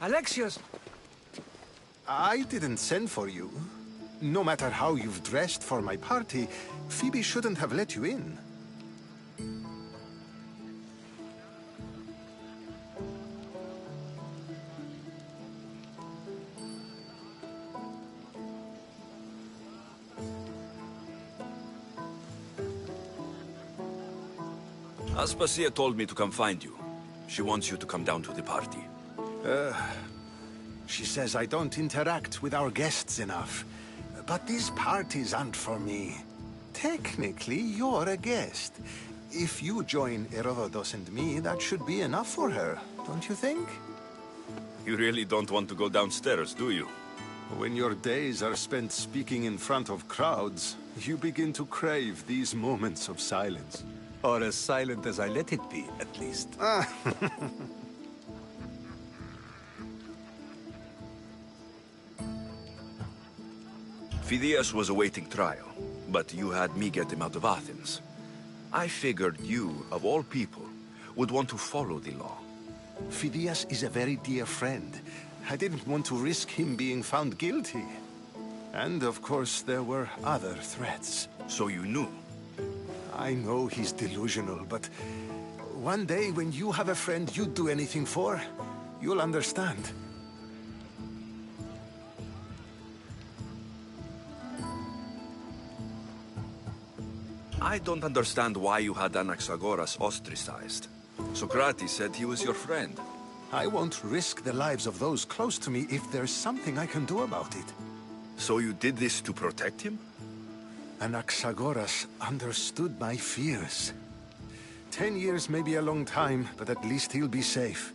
Alexios! I didn't send for you. No matter how you've dressed for my party, Phoebe shouldn't have let you in. Aspasia told me to come find you. She wants you to come down to the party. She says I don't interact with our guests enough. But these parties aren't for me. Technically, you're a guest. If you join Herodotus and me, that should be enough for her, don't you think? You really don't want to go downstairs, do you? When your days are spent speaking in front of crowds, you begin to crave these moments of silence. Or as silent as I let it be, at least. Phidias was awaiting trial, but you had me get him out of Athens. I figured you, of all people, would want to follow the law. Phidias is a very dear friend. I didn't want to risk him being found guilty. And of course, there were other threats. So you knew? I know he's delusional, but one day when you have a friend you'd do anything for, you'll understand. I don't understand why you had Anaxagoras ostracized. Socrates said he was your friend. I won't risk the lives of those close to me if there's something I can do about it. So you did this to protect him? Anaxagoras understood my fears. 10 years may be a long time, but at least he'll be safe.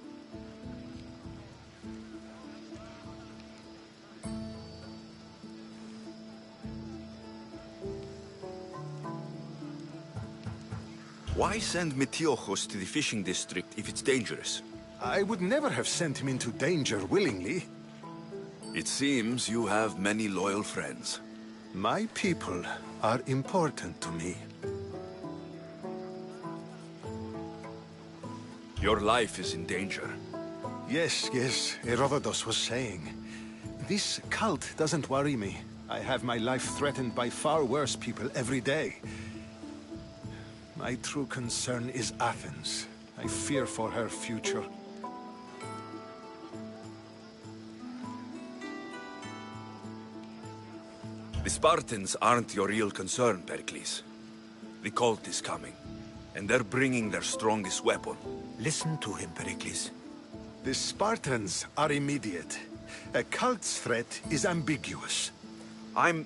Why send Metiochos to the fishing district if it's dangerous? I would never have sent him into danger willingly. It seems you have many loyal friends. My people are important to me. Your life is in danger. Yes, Herodotus was saying. This cult doesn't worry me. I have my life threatened by far worse people every day. My true concern is Athens. I fear for her future. The Spartans aren't your real concern, Pericles. The cult is coming, and they're bringing their strongest weapon. Listen to him, Pericles. The Spartans are immediate. A cult's threat is ambiguous. I'm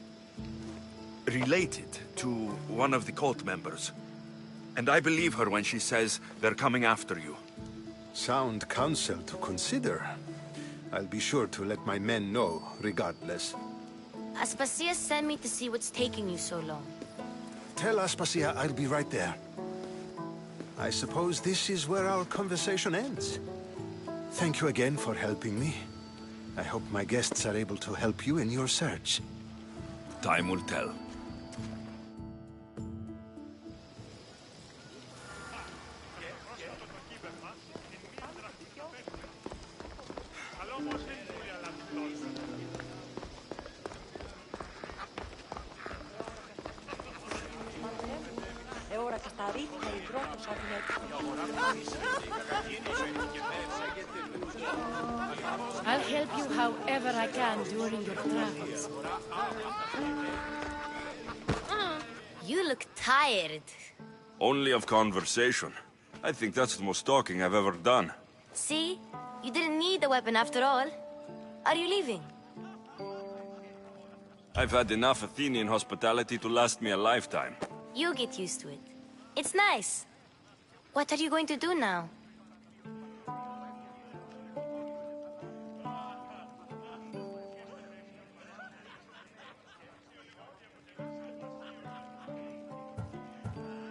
related to one of the cult members, and I believe her when she says they're coming after you. Sound counsel to consider. I'll be sure to let my men know, regardless. Aspasia sent me to see what's taking you so long. Tell Aspasia I'll be right there. I suppose this is where our conversation ends. Thank you again for helping me. I hope my guests are able to help you in your search. Time will tell. I'll help you however I can during your travels. You look tired. Only of conversation. I think that's the most talking I've ever done. See? You didn't need the weapon after all. Are you leaving? I've had enough Athenian hospitality to last me a lifetime. You get used to it. It's nice. What are you going to do now?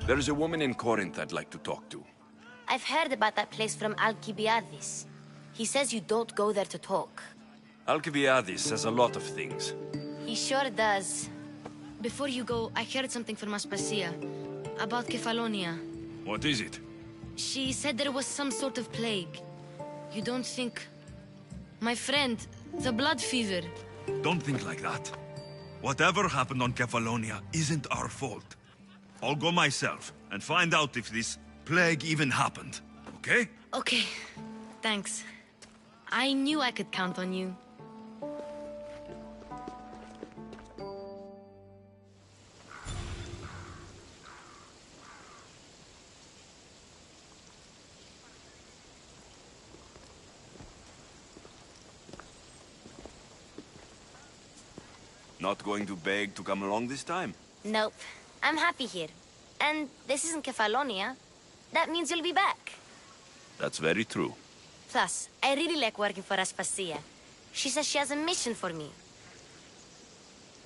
There's a woman in Corinth I'd like to talk to. I've heard about that place from Alcibiades. He says you don't go there to talk. Alcibiades says a lot of things. He sure does. Before you go, I heard something from Aspasia about Kefalonia. What is it? She said there was some sort of plague. You don't think My friend, the blood fever. Don't think like that. Whatever happened on Kefalonia isn't our fault. I'll go myself and find out if this plague even happened, okay? Okay, thanks. I knew I could count on you. Not going to beg to come along this time? Nope. I'm happy here. And this isn't Kefalonia. That means you'll be back. That's very true. Plus, I really like working for Aspasia. She says she has a mission for me.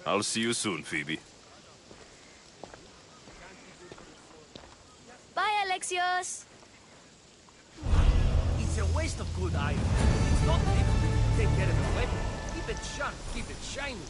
I'll see you soon, Phoebe. Bye, Alexios! It's a waste of good iron. It's not difficult to take care of the weapon. Keep it sharp, keep it shiny.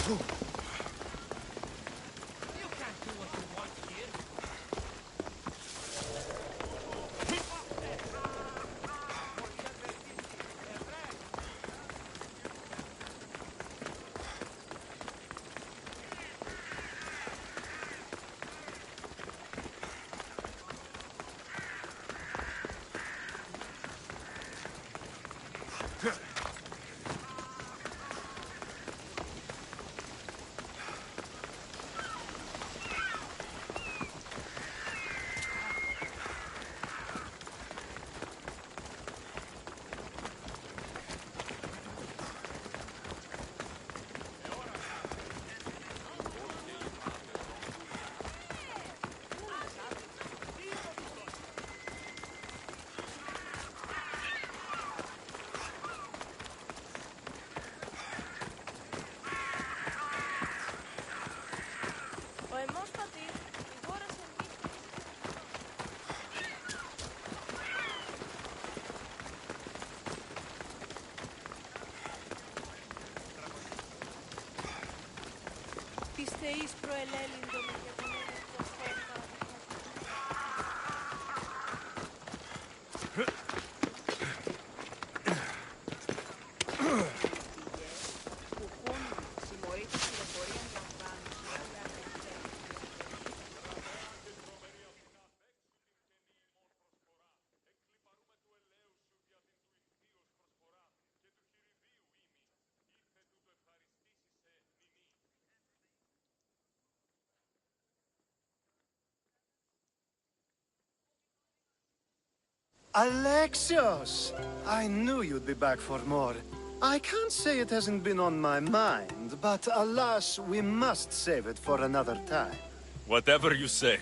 You can't do what you want here. Της θεής προελέλυντων διαβολένων προσφέρτα. Που χώνουν συμμορείτε πληροφορία λαμβάνουν. Alexios! I knew you'd be back for more. I can't say it hasn't been on my mind, but alas, we must save it for another time. Whatever you say.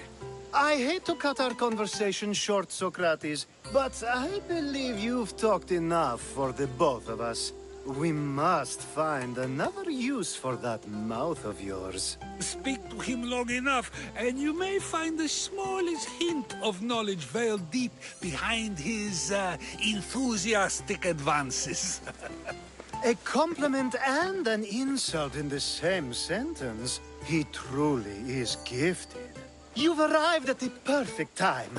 I hate to cut our conversation short, Socrates, but I believe you've talked enough for the both of us. We must find another use for that mouth of yours. Speak to him long enough, and you may find the smallest hint of knowledge veiled deep behind his enthusiastic advances. A compliment and an insult in the same sentence. He truly is gifted. You've arrived at the perfect time.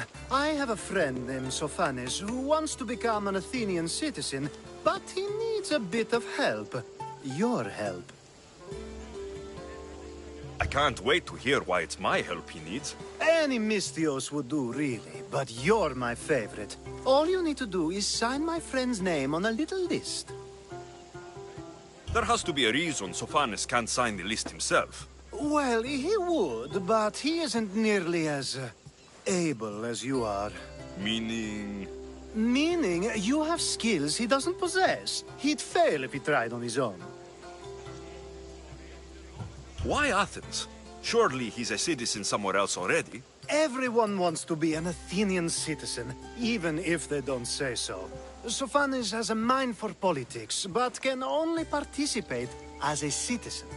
I have a friend named Sophanes who wants to become an Athenian citizen, but he needs a bit of help. Your help. I can't wait to hear why it's my help he needs. Any Mystios would do, really, but you're my favorite. All you need to do is sign my friend's name on a little list. There has to be a reason Sophanes can't sign the list himself. Well, he would, but he isn't nearly as able as you are. Meaning... Meaning, you have skills he doesn't possess. He'd fail if he tried on his own. Why Athens? Surely he's a citizen somewhere else already. Everyone wants to be an Athenian citizen, even if they don't say so. Sophanes has a mind for politics, but can only participate as a citizen.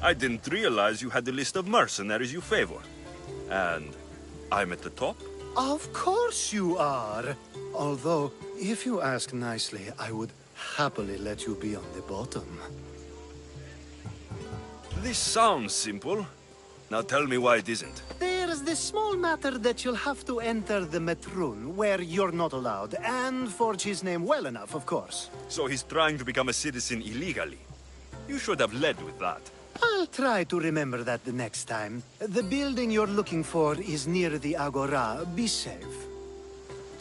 I didn't realize you had the list of mercenaries you favor. And I'm at the top? Of course you are. Although, if you ask nicely, I would happily let you be on the bottom. This sounds simple. Now tell me why it isn't. There's the small matter that you'll have to enter the Metroon, where you're not allowed, and forge his name well enough, of course. So he's trying to become a citizen illegally. You should have led with that. I'll try to remember that the next time. The building you're looking for is near the Agora. Be safe.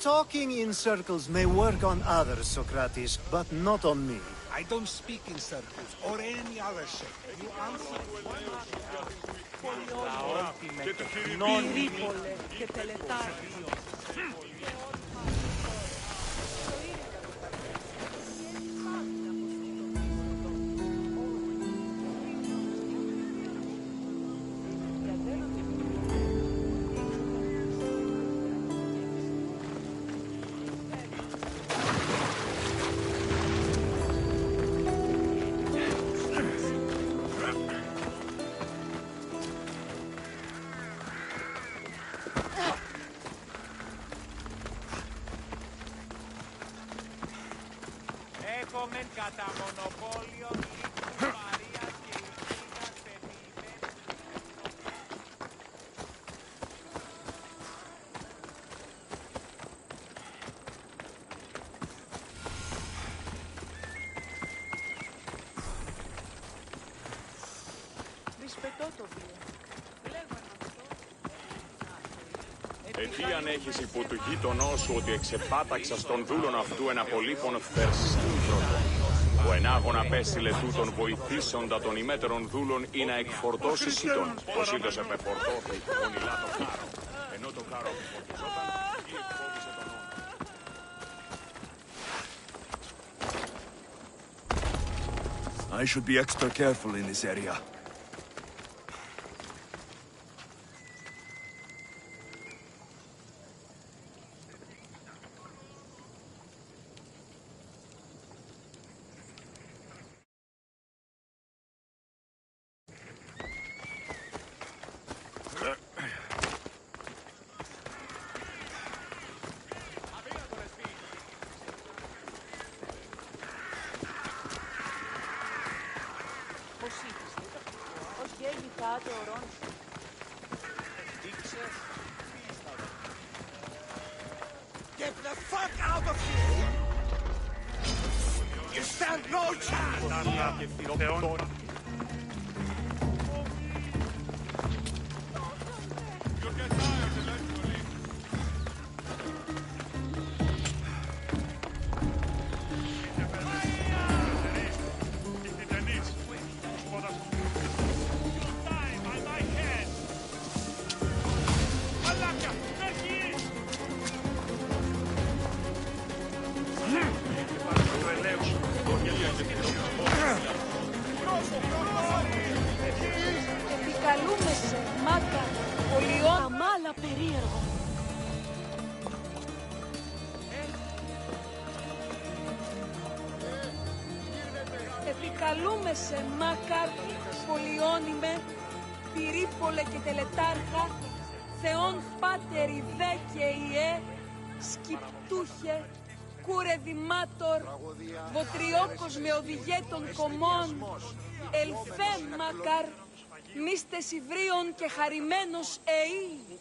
Talking in circles may work on others, Socrates, but not on me. I don't speak in circles or any other shape. You answer Πυρίπολε και τελετάρι. Έχομεν κατά μονοπόλιο πετώ το βίο. Λέγανε αυτό. Ετί αν έχεις υπό του γείτονό σου ότι εξεπάταξα στον δούλον αυτού ένα πολύπον φερσύντρωτο, που ενάγων απέστειλε τούτον βοηθήσοντα των ημέτερων δούλων ή να εκφορτώσει σύτον, πως είδος επεφορτώθη ονειλά το κάρο, ενώ το κάρο αποφορτιζόταν ή εκφόβησε τον όνο. I should be extra careful in this area. Πώς είπες, ως γέλη κάτε ορών. Get the fuck out of here! You stand no chance! Επικαλούμε σε, μάκα, πολιόν, αμάλα περίεργο. Επικαλούμε σε, μάκα, πολιόνιμε, πυρίπολε και τελετάρχα, Θεόν Πάτερ δε και Ιε, σκυπτούχε, κούρε δημάτορ, βοτριόκος με οδηγέ των κομμών, ελφέ μακαρ, μίστες υβρίων και χαρημένος εή.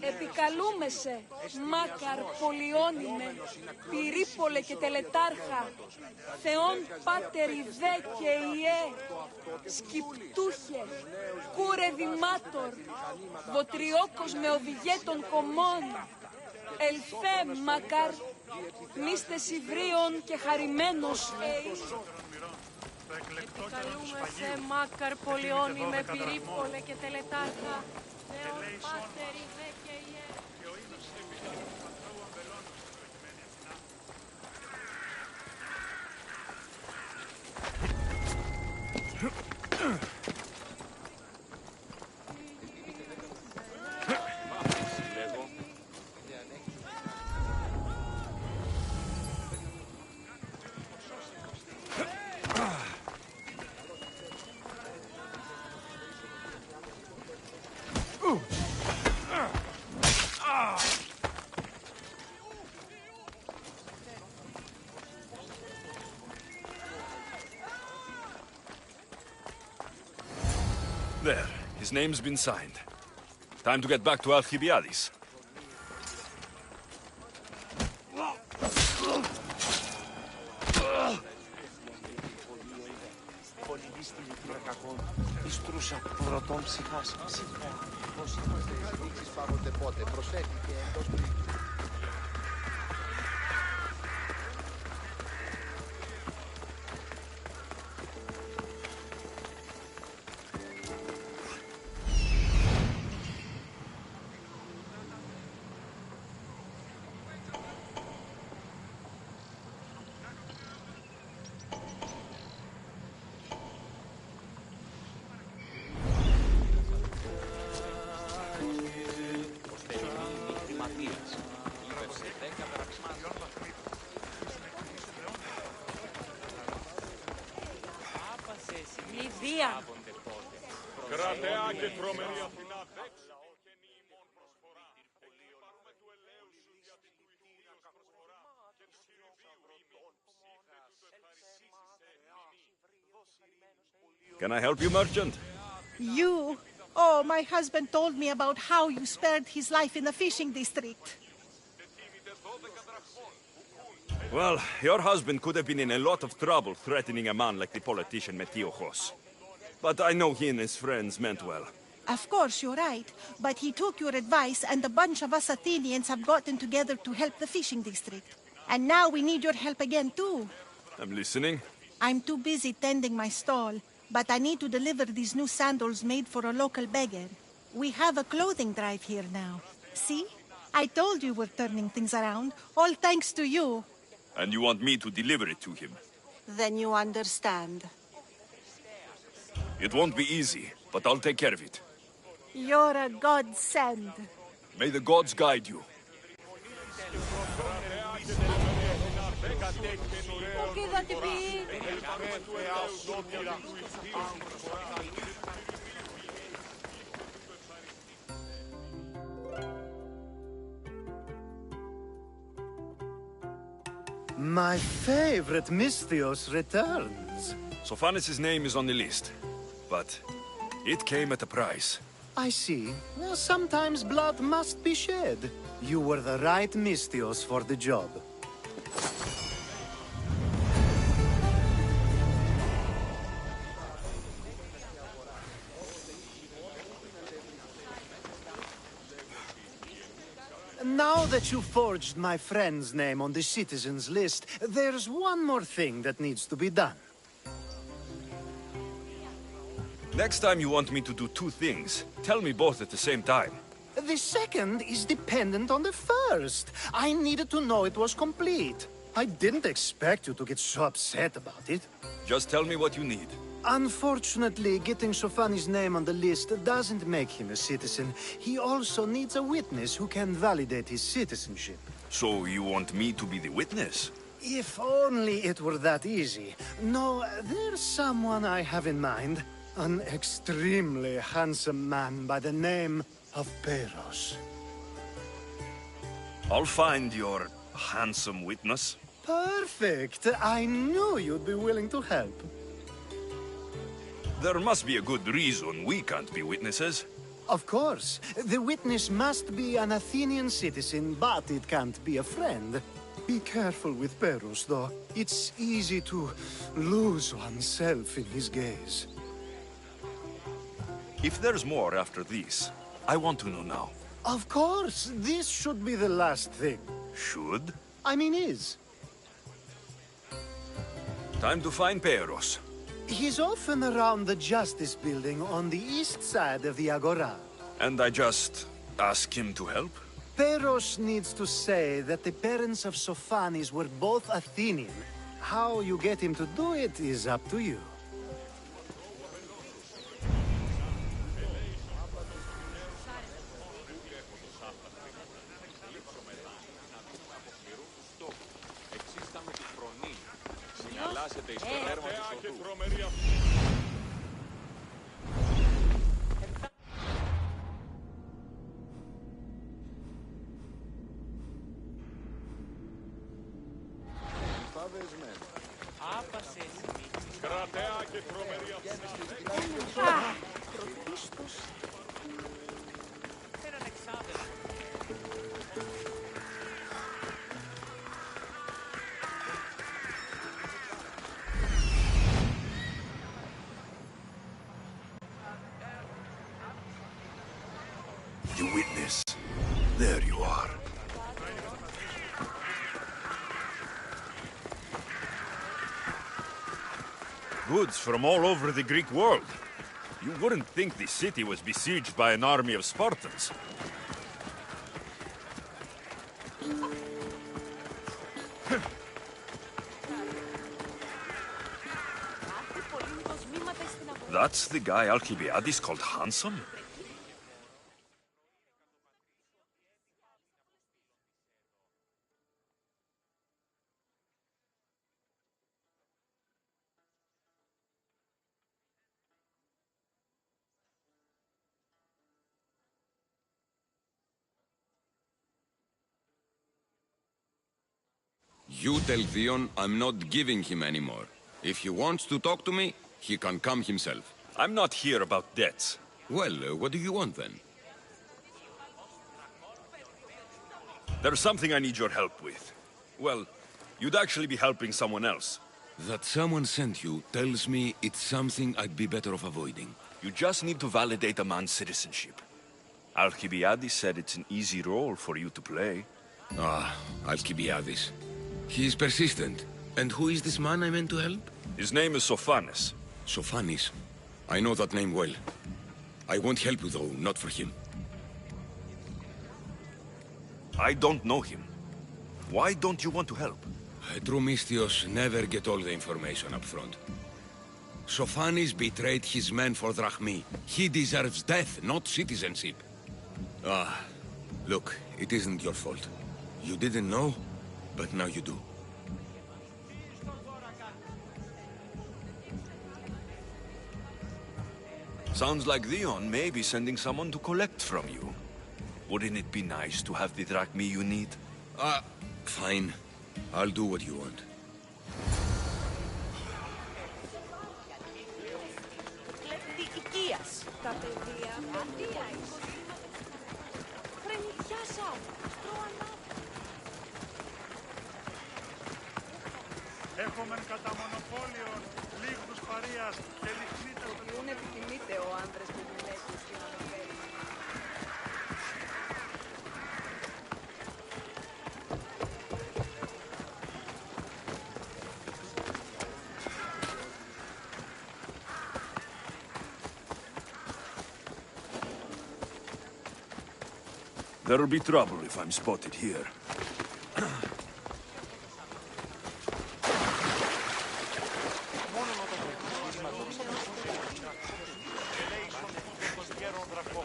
Επικαλούμεσαι, μάκαρ, πολιόνιμε, πυρίπολε και τελετάρχα, Θεόν Πάτερ δε και Ιε, σκυπτούχε, κούρε δημάτορ, βοτριόκος με οδηγέ των κομμών, ελφέ μακαρ, μίστες υβρίων και χαρημένος εή. Επικαλούμεσαι, μάκαρ, πολιόνιμε, πυρίπολε και τελετάρχα, Θεόν Πάτερ δε και Ιε. There, his name's been signed. Time to get back to Alcibiades. Ιστρούσα πρωτών ψυχάς. Πώς είμαστε εξελίξεις πάντοτε πότε. Προσέχει και εντός πλήκου. Λιδία. Κρατεά και τρομερή Αθηνά δέξα, όχι νήμων προσφορά. Εκεί παρούμε του ελέους σου δια την του ηθήνιας προσφορά. Και του χειροβίου ήμι, ψήφε του το ευχαριστήσεις. Can I help you, merchant? You? Oh, my husband told me about how you spared his life in the fishing district. Well, your husband could have been in a lot of trouble threatening a man like the politician Metiochos. But I know he and his friends meant well. Of course, you're right. But he took your advice, and a bunch of us Athenians have gotten together to help the fishing district. And now we need your help again, too. I'm listening. I'm too busy tending my stall, but I need to deliver these new sandals made for a local beggar. We have a clothing drive here now. See? I told you we're turning things around, all thanks to you. And you want me to deliver it to him? Then you understand. It won't be easy, but I'll take care of it. You're a godsend. May the gods guide you. My favorite Misthios returns. Sophanis' name is on the list, but it came at a price. I see. Well, sometimes blood must be shed. You were the right Misthios for the job. Now that you forged my friend's name on the citizens list, there's one more thing that needs to be done. Next time you want me to do two things, tell me both at the same time. The second is dependent on the first. I needed to know it was complete. I didn't expect you to get so upset about it. Just tell me what you need. Unfortunately, getting Sophanis' name on the list doesn't make him a citizen. He also needs a witness who can validate his citizenship. So you want me to be the witness? If only it were that easy. No, there's someone I have in mind. An extremely handsome man by the name of Peros. I'll find your handsome witness. Perfect. I knew you'd be willing to help. There must be a good reason we can't be witnesses. Of course. The witness must be an Athenian citizen, but it can't be a friend. Be careful with Peros, though. It's easy to lose oneself in his gaze. If there's more after this, I want to know now. Of course. This should be the last thing. Should? I mean is. Time to find Peros. He's often around the Justice Building on the east side of the Agora. And I just ask him to help? Peros needs to say that the parents of Sophanis were both Athenian. How you get him to do it is up to you. The witness. There you are. Goods from all over the Greek world. You wouldn't think the city was besieged by an army of Spartans. That's the guy Alcibiades called handsome? You tell Theon I'm not giving him anymore. If he wants to talk to me, he can come himself. I'm not here about debts. Well, what do you want then? There's something I need your help with. Well, You'd actually be helping someone else. That someone sent you tells me it's something I'd be better off avoiding. You just need to validate a man's citizenship. Alcibiades said it's an easy role for you to play. Ah, Alcibiades. He is persistent. And who is this man I meant to help? His name is Sophanes. Sophanes? I know that name well. I won't help you, though, not for him. I don't know him. Why don't you want to help? True Mystios never get all the information up front. Sophanes betrayed his men for Drachmi. He deserves death, not citizenship. Ah, look, it isn't your fault. You didn't know, but now you do. Sounds like Leon may be sending someone to collect from you. Wouldn't it be nice to have the drachmi you need? Fine. I'll do what you want. Τα παιδεία, φρενικιά σαν, Έχομεν κατά μονοπόλιον, λίγους παρείας και λιχνίτες... Ούν επιθυμείτε ο άνδρες που γυναίκους και να αναφέρει. There'll be trouble if I'm spotted here.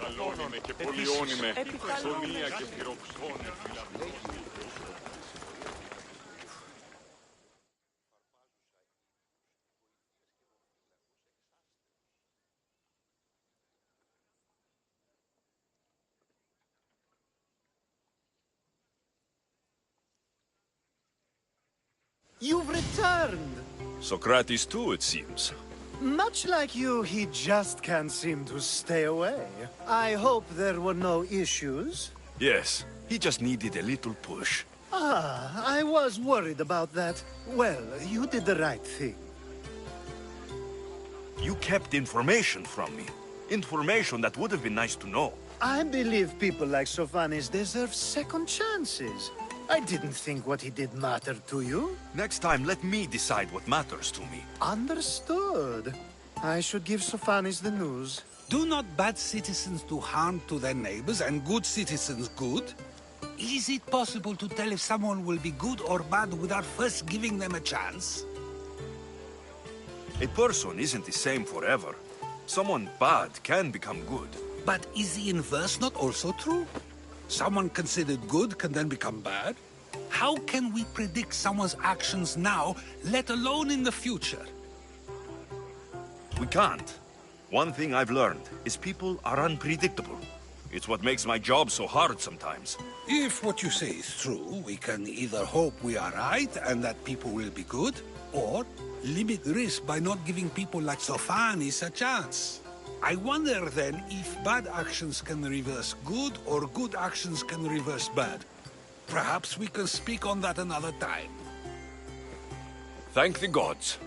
Καλώνουμε και πολιώνουμε, ψωνία και πυροξώνε. You've returned! Socrates too, it seems. Much like you, he just can't seem to stay away. I hope there were no issues. Yes, he just needed a little push. Ah, I was worried about that. Well, you did the right thing. You kept information from me. Information that would have been nice to know. I believe people like Sophanes deserve second chances. I didn't think what he did mattered to you. Next time, let me decide what matters to me. Understood. I should give Sophanes the news. Do not bad citizens do harm to their neighbors and good citizens good? Is it possible to tell if someone will be good or bad without first giving them a chance? A person isn't the same forever. Someone bad can become good. But is the inverse not also true? Someone considered good can then become bad? How can we predict someone's actions now, let alone in the future? We can't. One thing I've learned is people are unpredictable. It's what makes my job so hard sometimes. If what you say is true, we can either hope we are right and that people will be good, or limit risk by not giving people like Sophanes a chance. I wonder then if bad actions can reverse good or good actions can reverse bad. Perhaps we can speak on that another time. Thank the gods.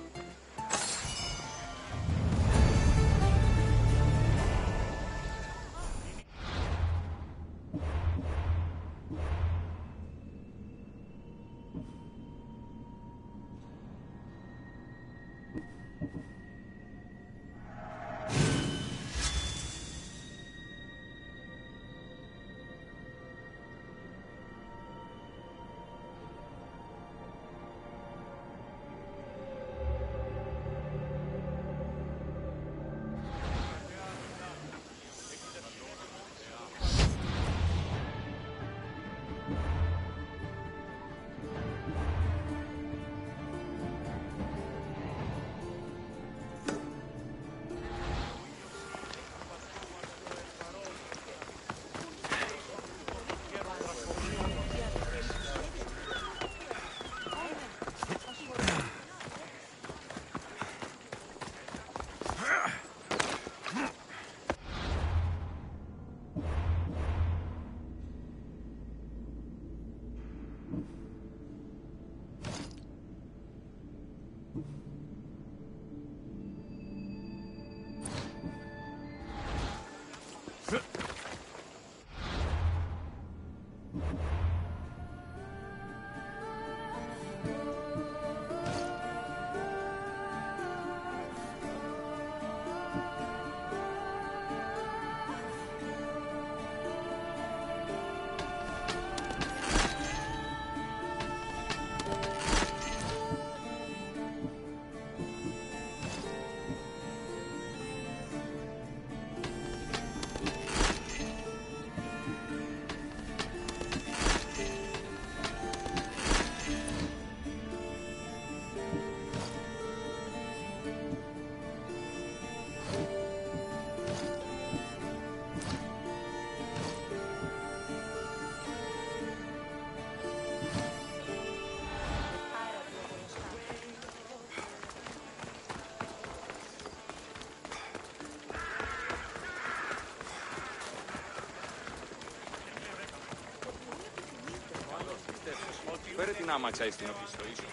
την άμαξα στην οπισθοείσοδο.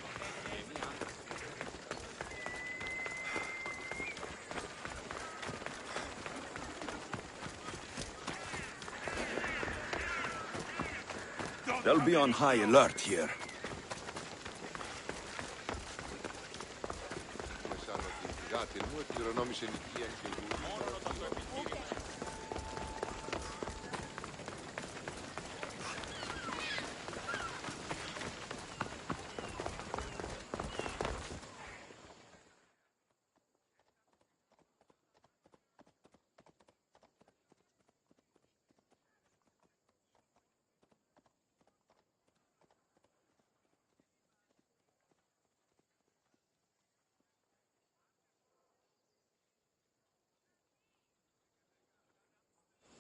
They'll be on high alert here.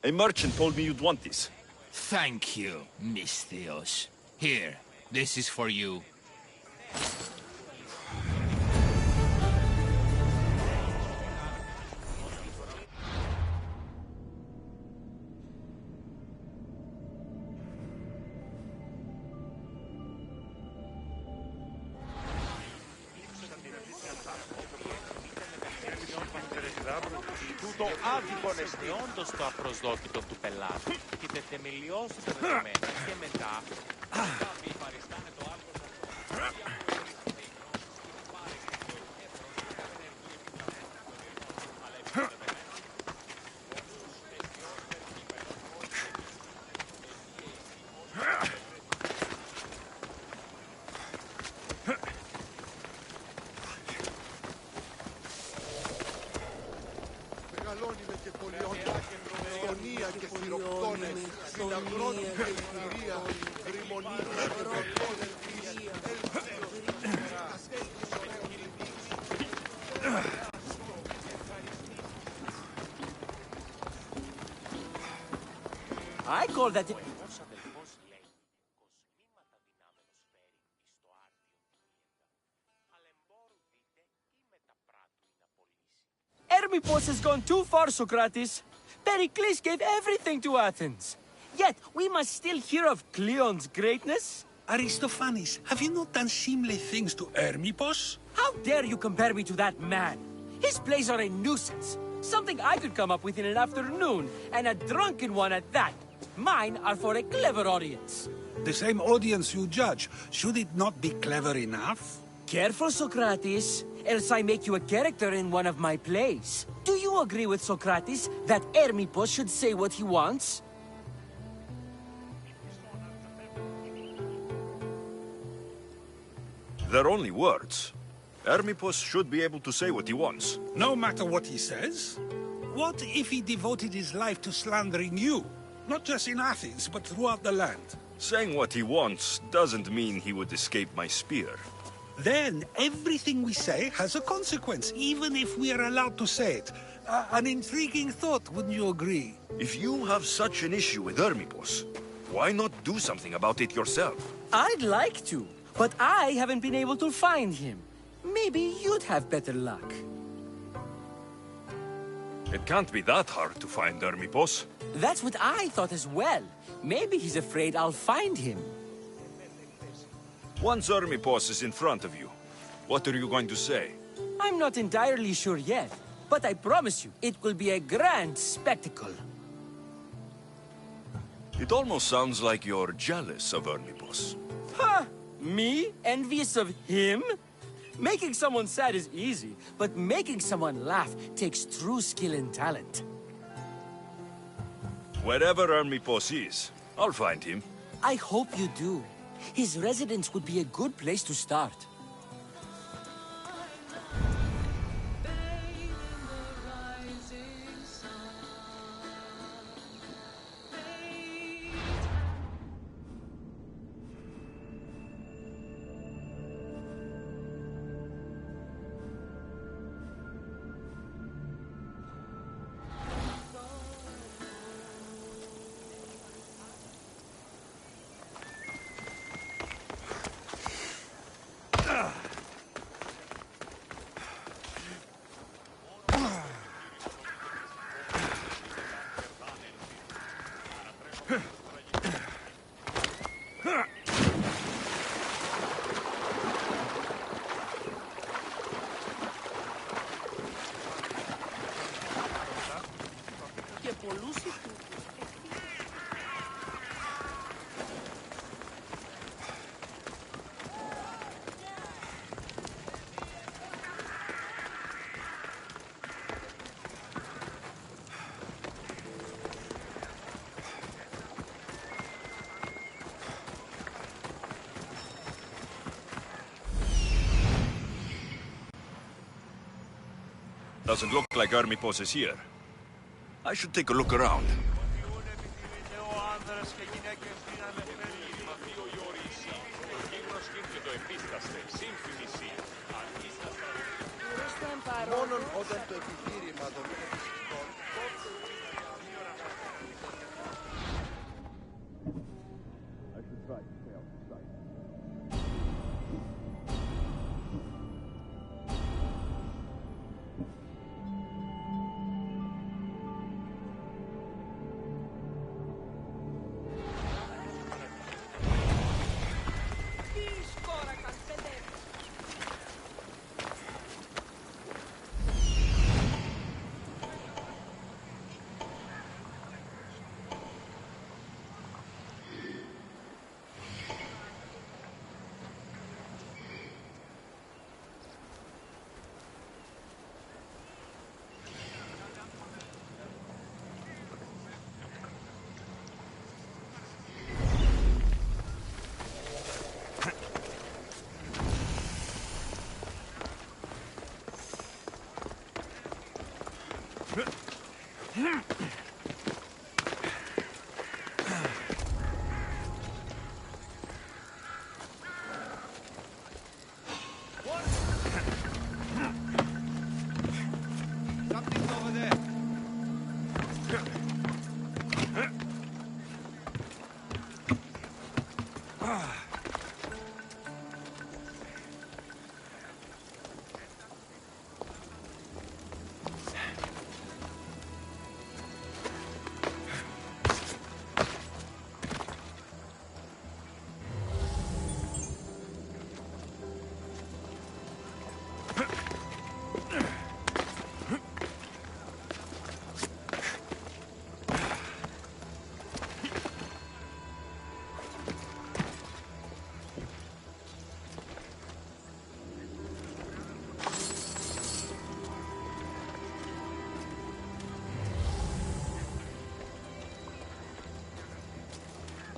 A merchant told me you'd want this. Thank you, Miss Theos. Here, this is for you. Τούτο άδικον εστί όντως το απροσδόκητο του πελάτη και τε θεμελιώσει τα δεδομένα και μετά... I call that... Hermippos has gone too far, Socrates. Pericles gave everything to Athens. Yet, we must still hear of Cleon's greatness. Aristophanes, have you not done seemly things to Hermippos? How dare you compare me to that man? His plays are a nuisance. Something I could come up with in an afternoon, and a drunken one at that. Mine are for a clever audience. The same audience you judge. Should it not be clever enough? Careful, Socrates, else I make you a character in one of my plays. Do you agree with Socrates that Hermippos should say what he wants? They're only words. Hermippos should be able to say what he wants. No matter what he says? What if he devoted his life to slandering you? Not just in Athens, but throughout the land. Saying what he wants doesn't mean he would escape my spear. Then everything we say has a consequence, even if we are allowed to say it. An intriguing thought, wouldn't you agree? If you have such an issue with Hermippos, why not do something about it yourself? I'd like to, but I haven't been able to find him. Maybe you'd have better luck. It can't be that hard to find Hermippos. That's what I thought as well. Maybe he's afraid I'll find him. Once Hermippos is in front of you, what are you going to say? I'm not entirely sure yet, but I promise you, it will be a grand spectacle. It almost sounds like you're jealous of Hermippos. Ha! Me? Envious of him? Making someone sad is easy, but making someone laugh takes true skill and talent. Wherever Hermippos is, I'll find him. I hope you do. His residence would be a good place to start. Doesn't look like Hermipos is here. I should take a look around. Μόνον όταν το επιχείρημα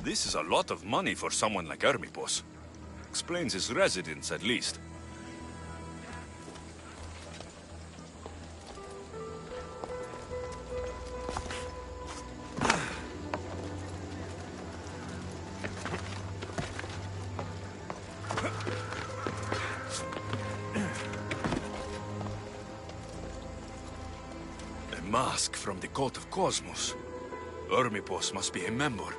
This is a lot of money for someone like Hermipos. Explains his residence, at least. A mask from the Cult of Cosmos. Hermipos must be a member.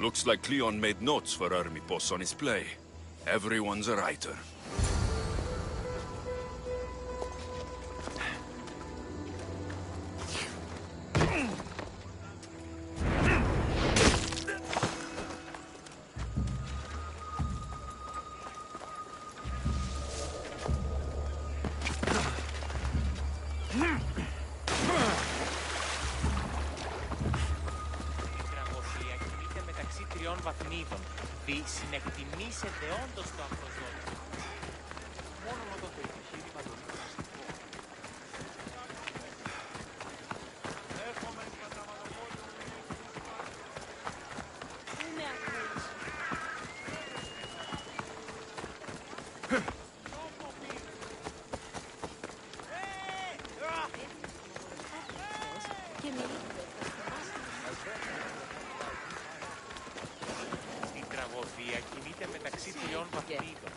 Looks like Cleon made notes for Hermipos on his play. Everyone's a writer. βαθμίδων. Δι συνεκτιμήσετε όντως το απροσδόκητο. Μόνο όταν το επιχείρημα το ουσιαστικό. Έχουμε κατά μονοπόλιο. Είναι ακραίος. Και μιλείτε. Στην τραγωδία κινείται μεταξύ τριών βαθμίδων.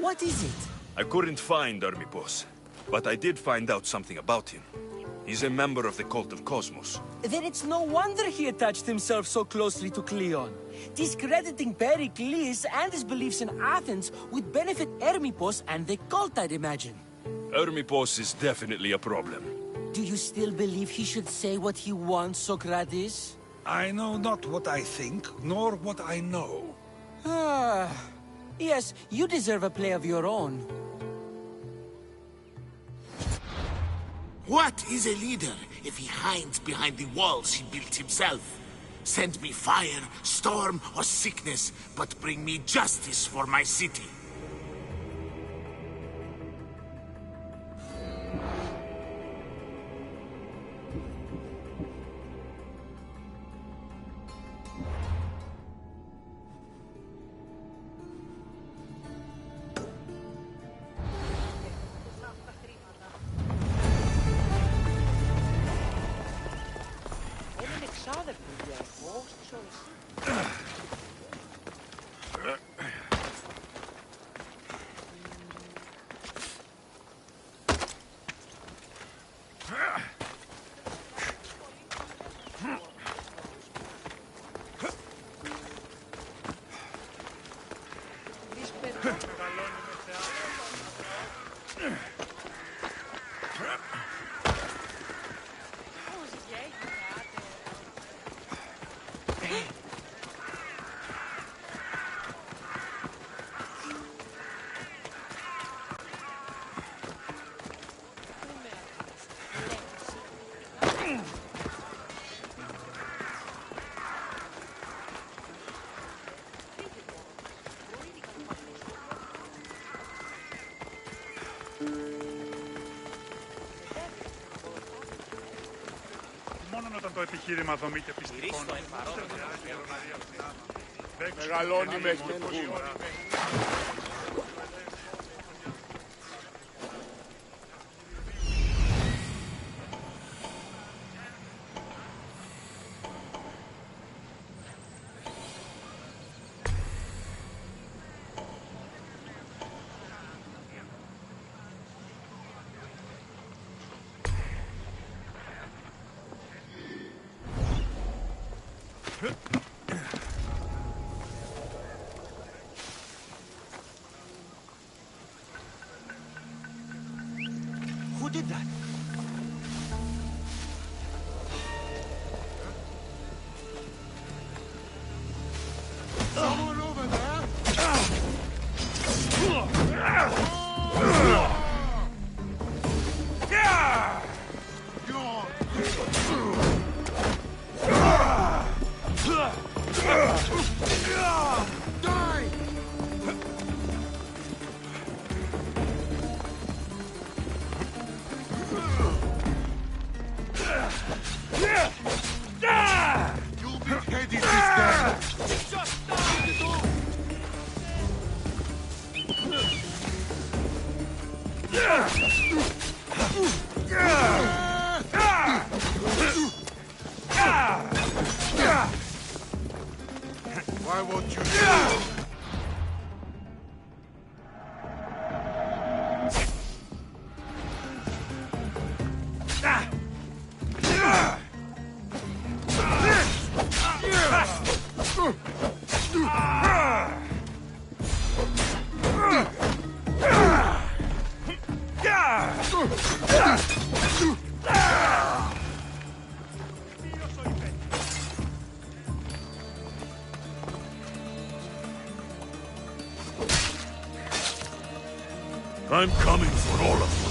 What is it? I couldn't find Hermipos, but I did find out something about him. He's a member of the Cult of Cosmos. Then it's no wonder he attached himself so closely to Cleon. Discrediting Pericles and his beliefs in Athens would benefit Hermipos and the cult, I'd imagine. Hermipos is definitely a problem. Do you still believe he should say what he wants, Socrates? I know not what I think, nor what I know. Ah, yes, you deserve a play of your own. What is a leader if he hides behind the walls he built himself? Send me fire, storm, or sickness, but bring me justice for my city. Μόνο όταν το επιχείρημα δομή και πιστικών. Μεγαλώνει με Who did that? Someone over there? Why won't you I'm coming for all of you.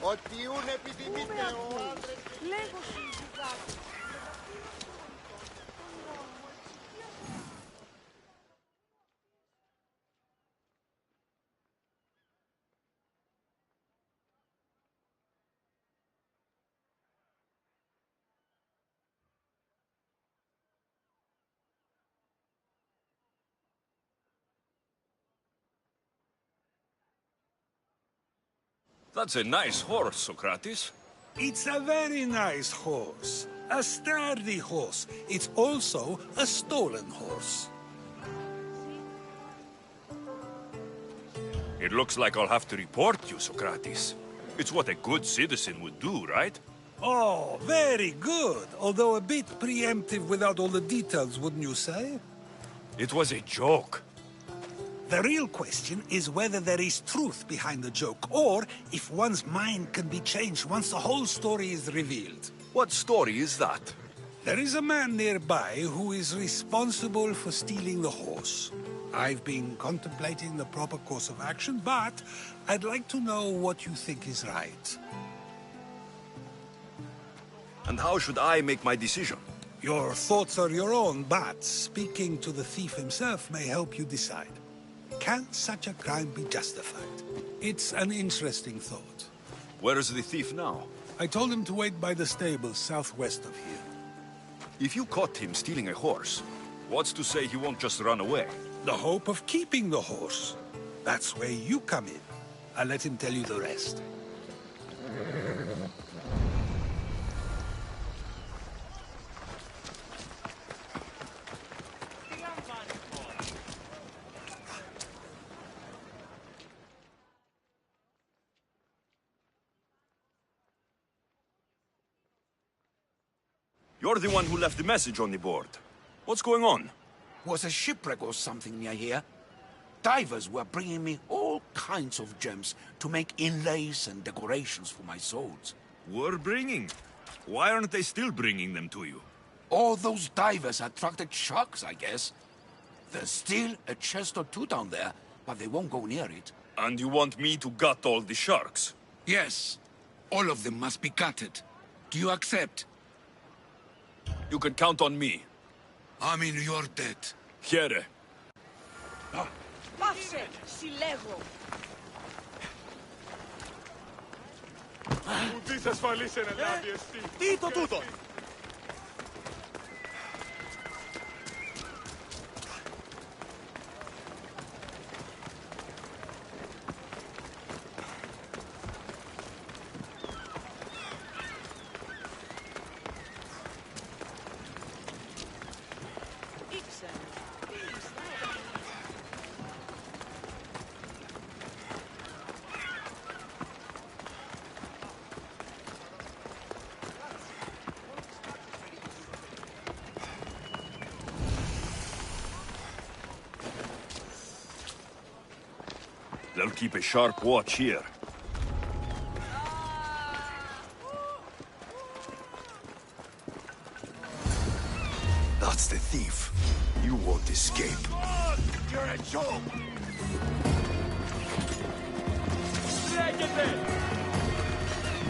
Ότι ούν επιθυμείτε ο άντρες. Λέγω συζητάτε. That's a nice horse, Socrates. It's a very nice horse. A sturdy horse. It's also a stolen horse. It looks like I'll have to report you, Socrates. It's what a good citizen would do, right? Oh, very good. Although a bit preemptive without all the details, wouldn't you say? It was a joke. The real question is whether there is truth behind the joke, or if one's mind can be changed once the whole story is revealed. What story is that? There is a man nearby who is responsible for stealing the horse. I've been contemplating the proper course of action, but I'd like to know what you think is right. And how should I make my decision? Your thoughts are your own, but speaking to the thief himself may help you decide. Can such a crime be justified? It's an interesting thought. Where is the thief now? I told him to wait by the stables southwest of here. If you caught him stealing a horse, what's to say he won't just run away? The hope of keeping the horse. That's where you come in. I'll let him tell you the rest. You're the one who left the message on the board. What's going on? Was a shipwreck or something near here. Divers were bringing me all kinds of gems to make inlays and decorations for my swords. Were bringing? Why aren't they still bringing them to you? All those divers attracted sharks, I guess. There's still a chest or two down there, but they won't go near it. And you want me to gut all the sharks? Yes. All of them must be gutted. Do you accept? You can count on me. I'm in your debt. Here. Πάψε, συλλέγω. Ουδής ασφαλής εν ελάβει εστί. Τι το τούτο! They'll keep a sharp watch here. That's the thief. You won't escape. You're a joke! Λέγεται!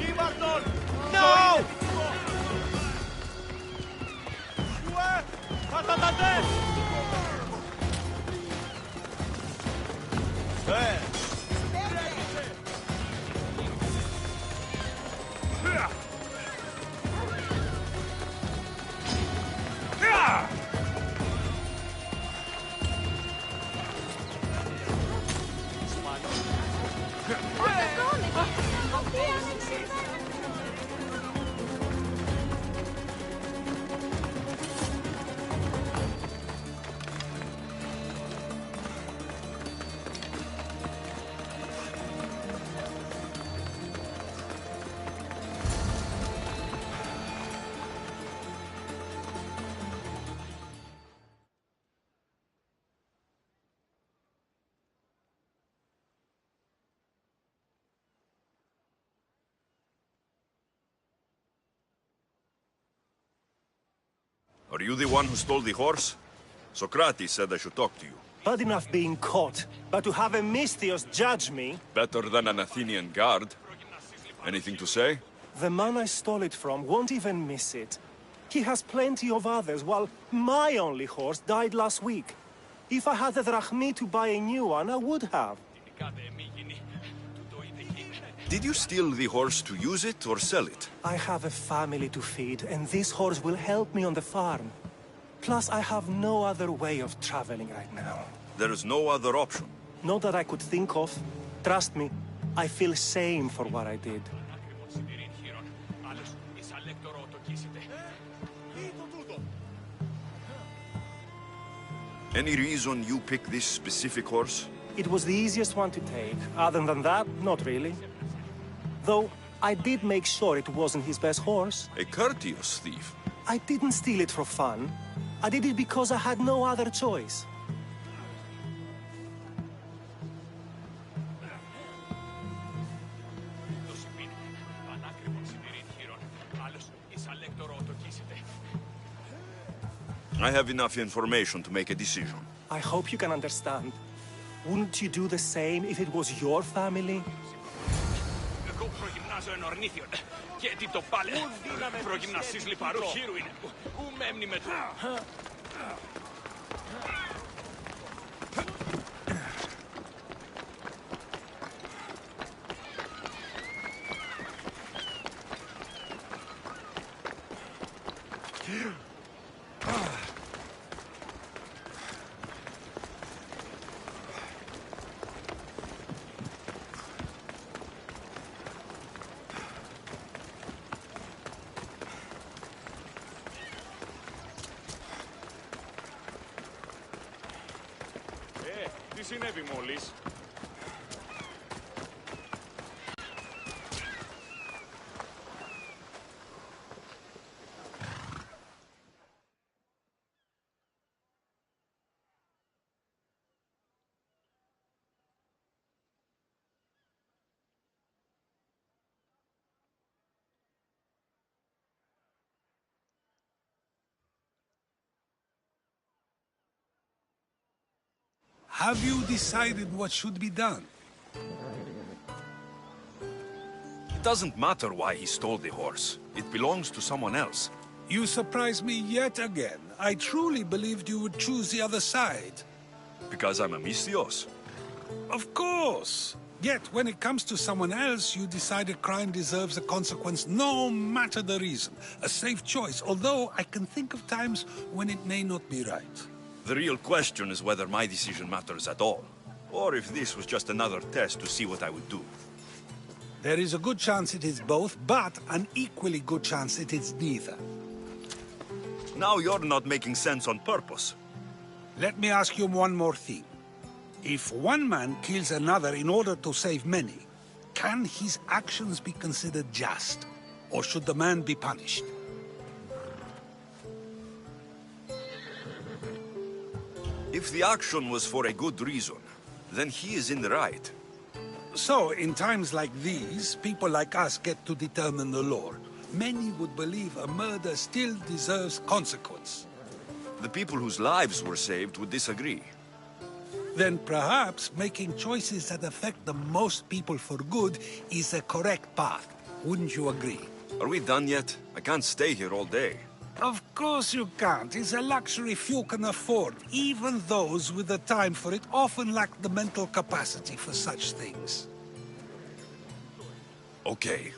Ήμαρτον! No! Ουε! Πατατατές! Are you the one who stole the horse? Socrates said I should talk to you. Bad enough being caught, but to have a Misthios judge me... Better than an Athenian guard. Anything to say? The man I stole it from won't even miss it. He has plenty of others, while my only horse died last week. If I had the drachmi to buy a new one, I would have. Did you steal the horse to use it or sell it? I have a family to feed, and this horse will help me on the farm. Plus, I have no other way of traveling right now. There is no other option. Not that I could think of. Trust me, I feel shame for what I did. Any reason you picked this specific horse? It was the easiest one to take. Other than that, not really. Though, I did make sure it wasn't his best horse. A courteous thief. I didn't steal it for fun. I did it because I had no other choice. I have enough information to make a decision. I hope you can understand. Wouldn't you do the same if it was your family? Εγώ προγυμνάζω εν ορνήθιον. Και τι το πάλε. Προγυμνασίς λιπαρού χείρου είναι. Ου μέμνη με του. Τι συνέβη μόλις? Have you decided what should be done? It doesn't matter why he stole the horse. It belongs to someone else. You surprise me yet again. I truly believed you would choose the other side. Because I'm a Misthios. Of course. Yet, when it comes to someone else, you decide a crime deserves a consequence no matter the reason. A safe choice, although I can think of times when it may not be right. The real question is whether my decision matters at all, or if this was just another test to see what I would do. There is a good chance it is both, but an equally good chance it is neither. Now you're not making sense on purpose. Let me ask you one more thing. If one man kills another in order to save many, can his actions be considered just? Or should the man be punished? If the action was for a good reason, then he is in the right. So, in times like these, people like us get to determine the law. Many would believe a murder still deserves consequence. The people whose lives were saved would disagree. Then perhaps making choices that affect the most people for good is a correct path. Wouldn't you agree? Are we done yet? I can't stay here all day. Of course you can't. It's a luxury few can afford. Even those with the time for it often lack the mental capacity for such things. Okay.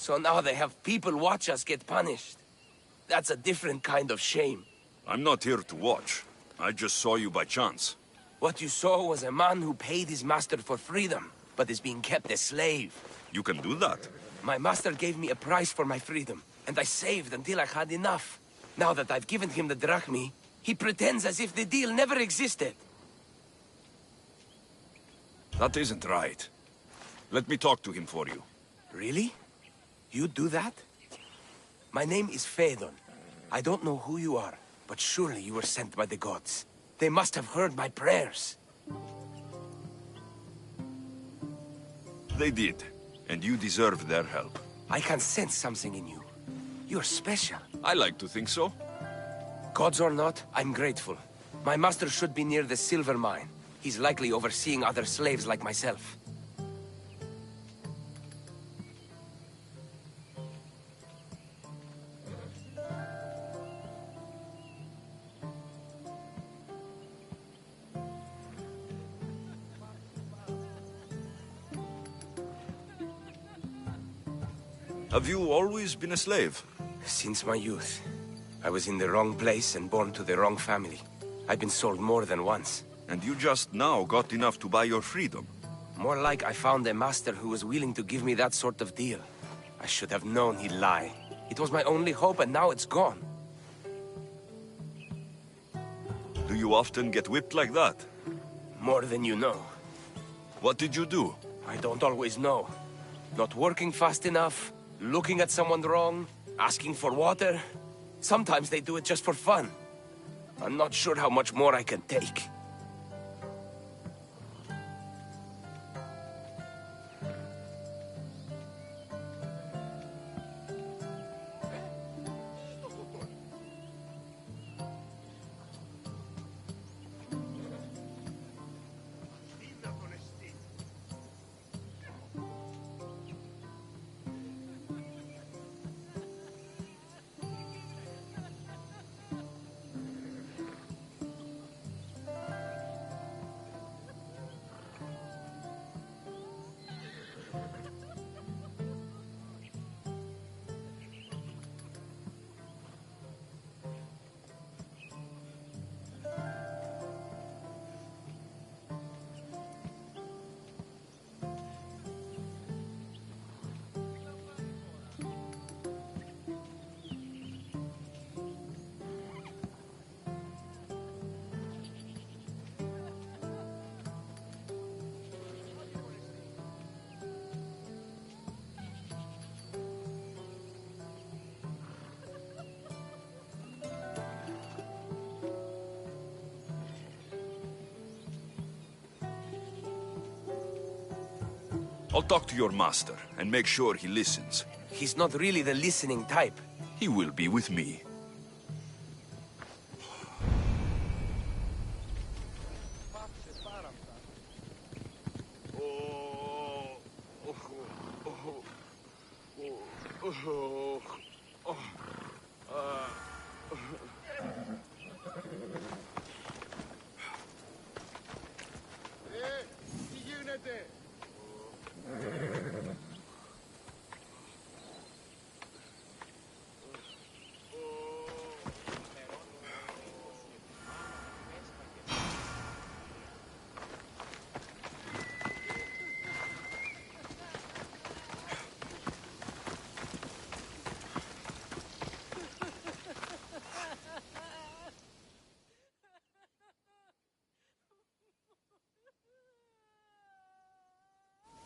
So now they have people watch us get punished. That's a different kind of shame. I'm not here to watch. I just saw you by chance. What you saw was a man who paid his master for freedom, but is being kept a slave. You can do that? My master gave me a price for my freedom, and I saved until I had enough. Now that I've given him the drachmi, he pretends as if the deal never existed. That isn't right. Let me talk to him for you. Really? You do that? My name is Phaedon. I don't know who you are, but surely you were sent by the gods. They must have heard my prayers. They did, and you deserve their help. I can sense something in you. You're special. I like to think so. Gods or not, I'm grateful. My master should be near the silver mine. He's likely overseeing other slaves like myself. Have you always been a slave? Since my youth. I was in the wrong place and born to the wrong family. I've been sold more than once. And you just now got enough to buy your freedom? More like I found a master who was willing to give me that sort of deal. I should have known he'd lie. It was my only hope, and now it's gone. Do you often get whipped like that? More than you know. What did you do? I don't always know. Not working fast enough, looking at someone wrong, asking for water. Sometimes they do it just for fun. I'm not sure how much more I can take. I'll talk to your master and make sure he listens. He's not really the listening type. He will be with me. Τι γίνεται?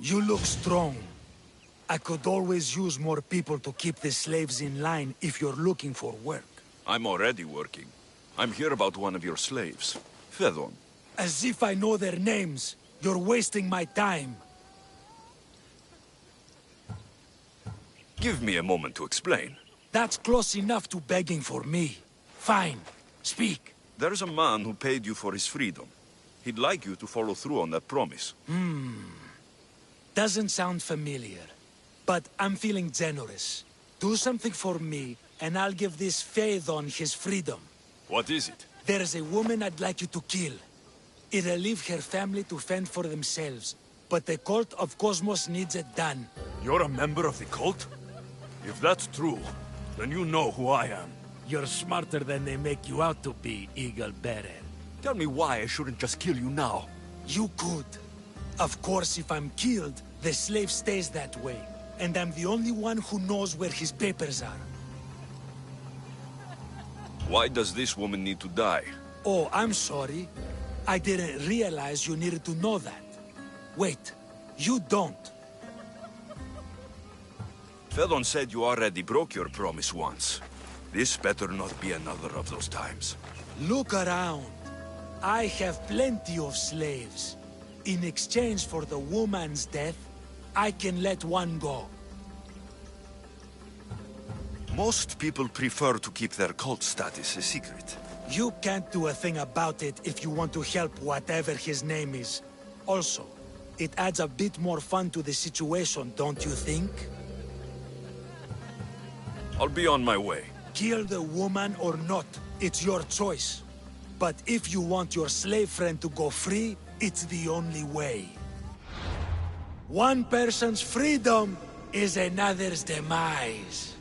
You look strong. I could always use more people to keep the slaves in line if you're looking for work. I'm already working. I'm here about one of your slaves, Phaedon. As if I know their names. You're wasting my time. Give me a moment to explain. That's close enough to begging for me. Fine. Speak. There's a man who paid you for his freedom. He'd like you to follow through on that promise. Doesn't sound familiar. But I'm feeling generous. Do something for me, and I'll give this Phaedon his freedom. What is it? There's a woman I'd like you to kill. It'll leave her family to fend for themselves. But the cult of Cosmos needs it done. You're a member of the cult? If that's true, then you know who I am. You're smarter than they make you out to be, Eagle Bearer. Tell me why I shouldn't just kill you now. You could. Of course, if I'm killed, the slave stays that way. And I'm the only one who knows where his papers are. Why does this woman need to die? Oh, I'm sorry. I didn't realize you needed to know that. Wait, you don't. Fedon said you already broke your promise once. This better not be another of those times. Look around. I have plenty of slaves. In exchange for the woman's death, I can let one go. Most people prefer to keep their cult status a secret. You can't do a thing about it if you want to help whatever his name is. Also, it adds a bit more fun to the situation, don't you think? I'll be on my way. Kill the woman or not, it's your choice. But if you want your slave friend to go free, it's the only way. One person's freedom is another's demise.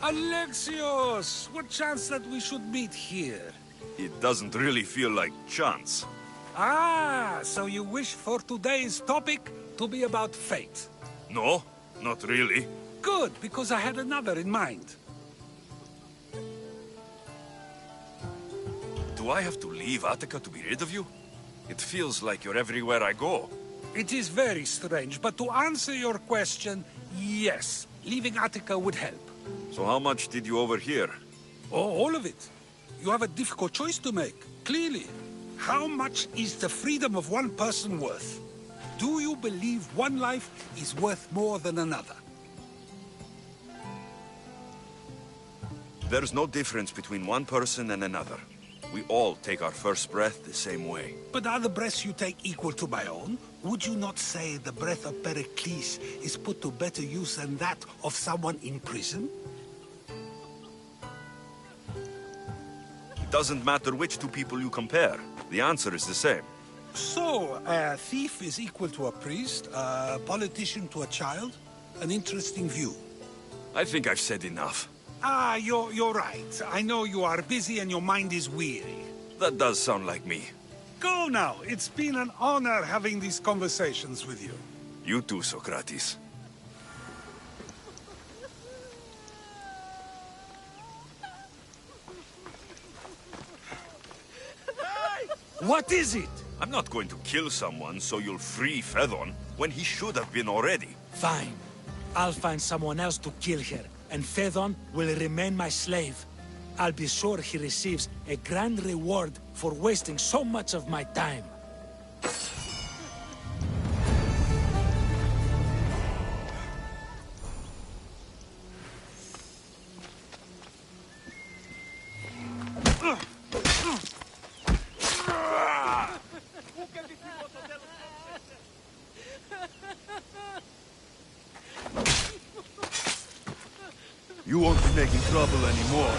Alexios! What chance that we should meet here? It doesn't really feel like chance. Ah, so you wish for today's topic to be about fate? No, not really. Good, because I had another in mind. Do I have to leave Attica to be rid of you? It feels like you're everywhere I go. It is very strange, but to answer your question, yes, leaving Attica would help. So how much did you overhear? Oh, all of it. You have a difficult choice to make, clearly. How much is the freedom of one person worth? Do you believe one life is worth more than another? There's no difference between one person and another. We all take our first breath the same way. But are the breaths you take equal to my own? Would you not say the breath of Pericles is put to better use than that of someone in prison? It doesn't matter which two people you compare. The answer is the same. So, a thief is equal to a priest, a politician to a child? An interesting view. I think I've said enough. Ah, you're right. I know you are busy and your mind is weary. That does sound like me. Go now. It's been an honor having these conversations with you. You too, Socrates. What is it? I'm not going to kill someone so you'll free Fedon when he should have been already. Fine. I'll find someone else to kill her, and Fedon will remain my slave. I'll be sure he receives a grand reward for wasting so much of my time. You won't be making trouble anymore.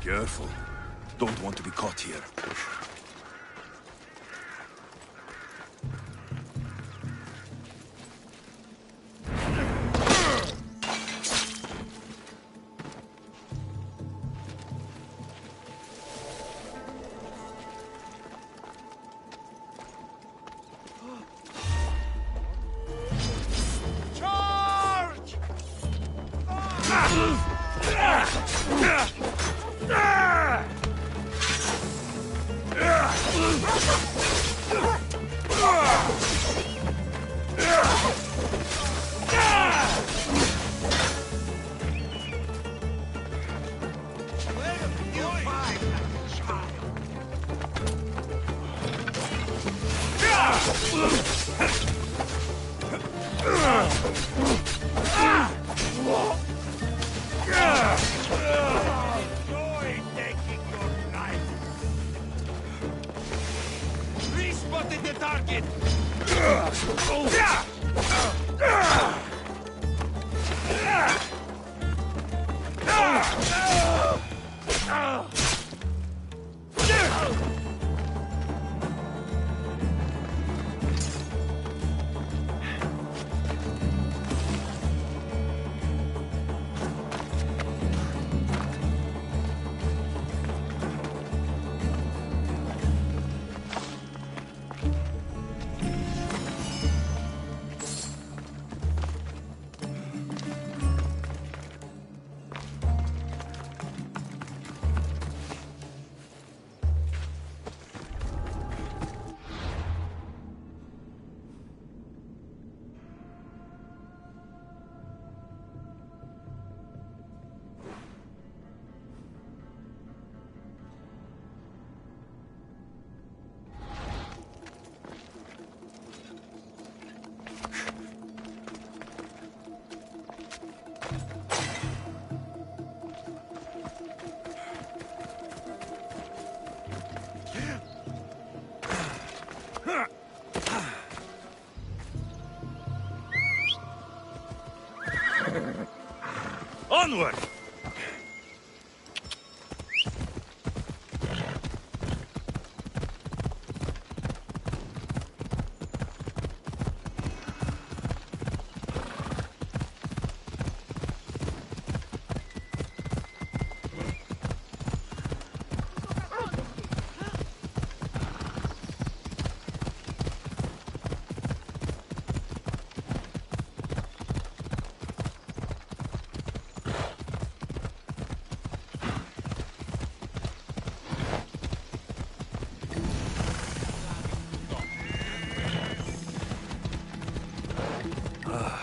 Careful. Don't want to be caught here. Respotted the target! Onward!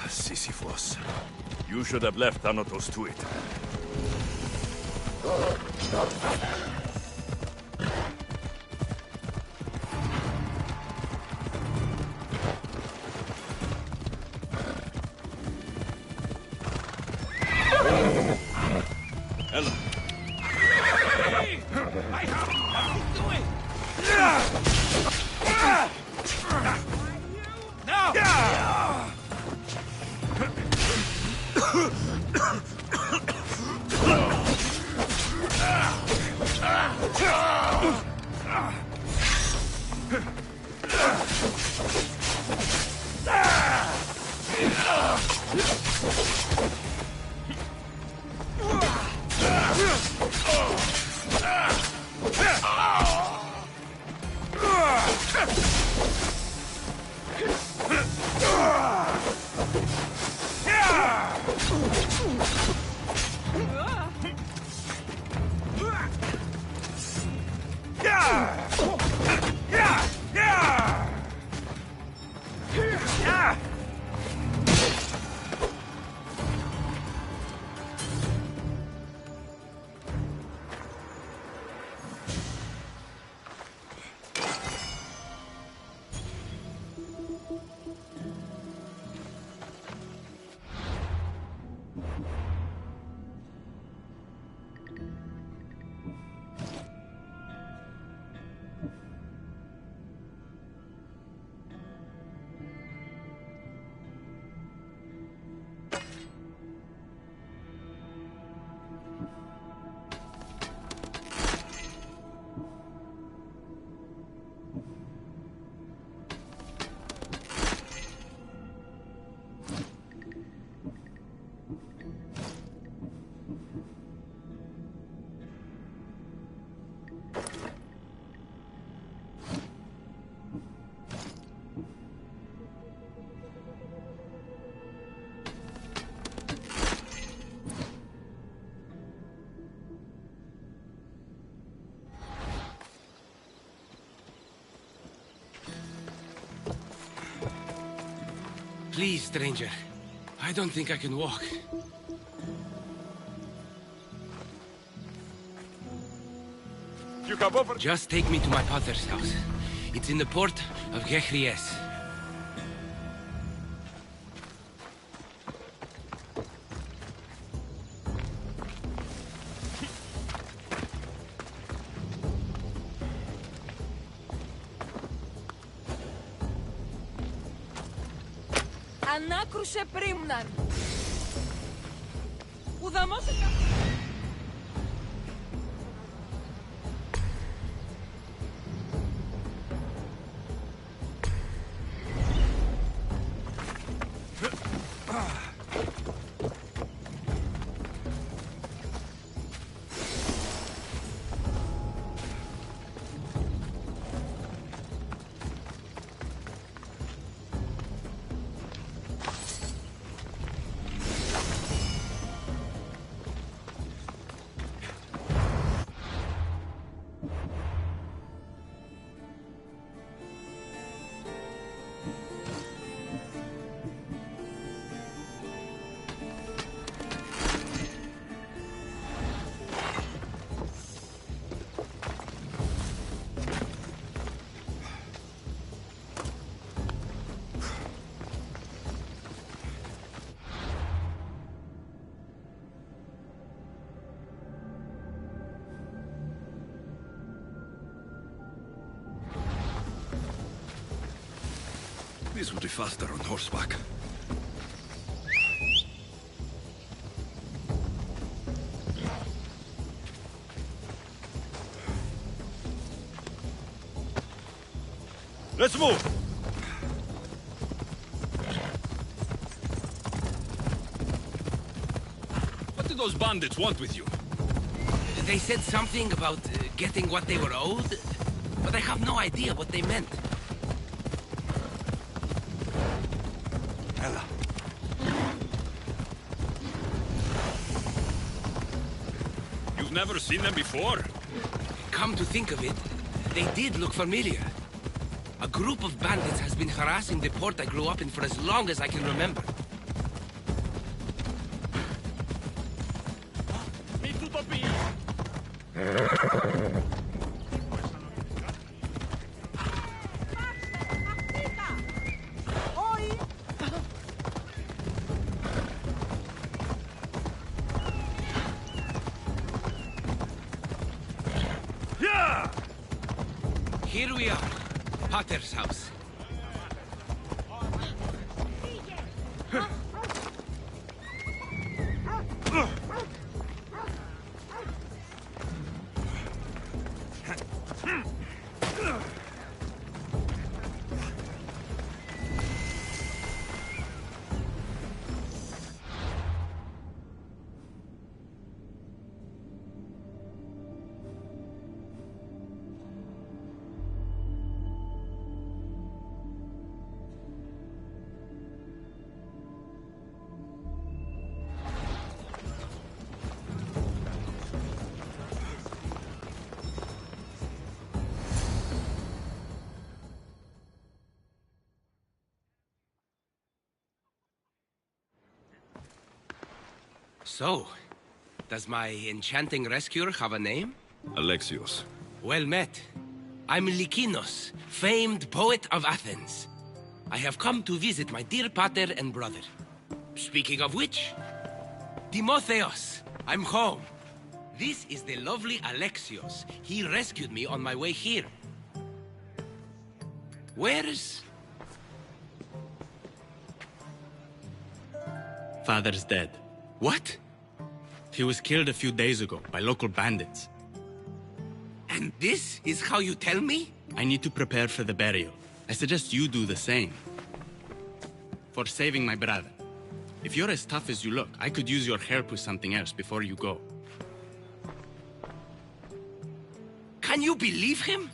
Sisyphus. You should have left Thanatos to it. Ella. Please, stranger. I don't think I can walk. You have over... Just take me to my father's house. It's in the port of xXDgDawgXx's. Ανάκρουσε πρίμναν. Ουδαμώσε... This would be faster on horseback. Let's move! What do those bandits want with you? They said something about getting what they were owed, but I have no idea what they meant. Ella. You've never seen them before? Come to think of it, they did look familiar. A group of bandits has been harassing the port I grew up in for as long as I can remember. Here we are, Potter's house. So, does my enchanting rescuer have a name? Alexios. Well met. I'm Lykinos, famed poet of Athens. I have come to visit my dear pater and brother. Speaking of which, Timotheos, I'm home. This is the lovely Alexios. He rescued me on my way here. Where's... Father's dead. What? He was killed a few days ago by local bandits. And this is how you tell me? I need to prepare for the burial. I suggest you do the same. For saving my brother. If you're as tough as you look, I could use your help with something else before you go. Can you believe him?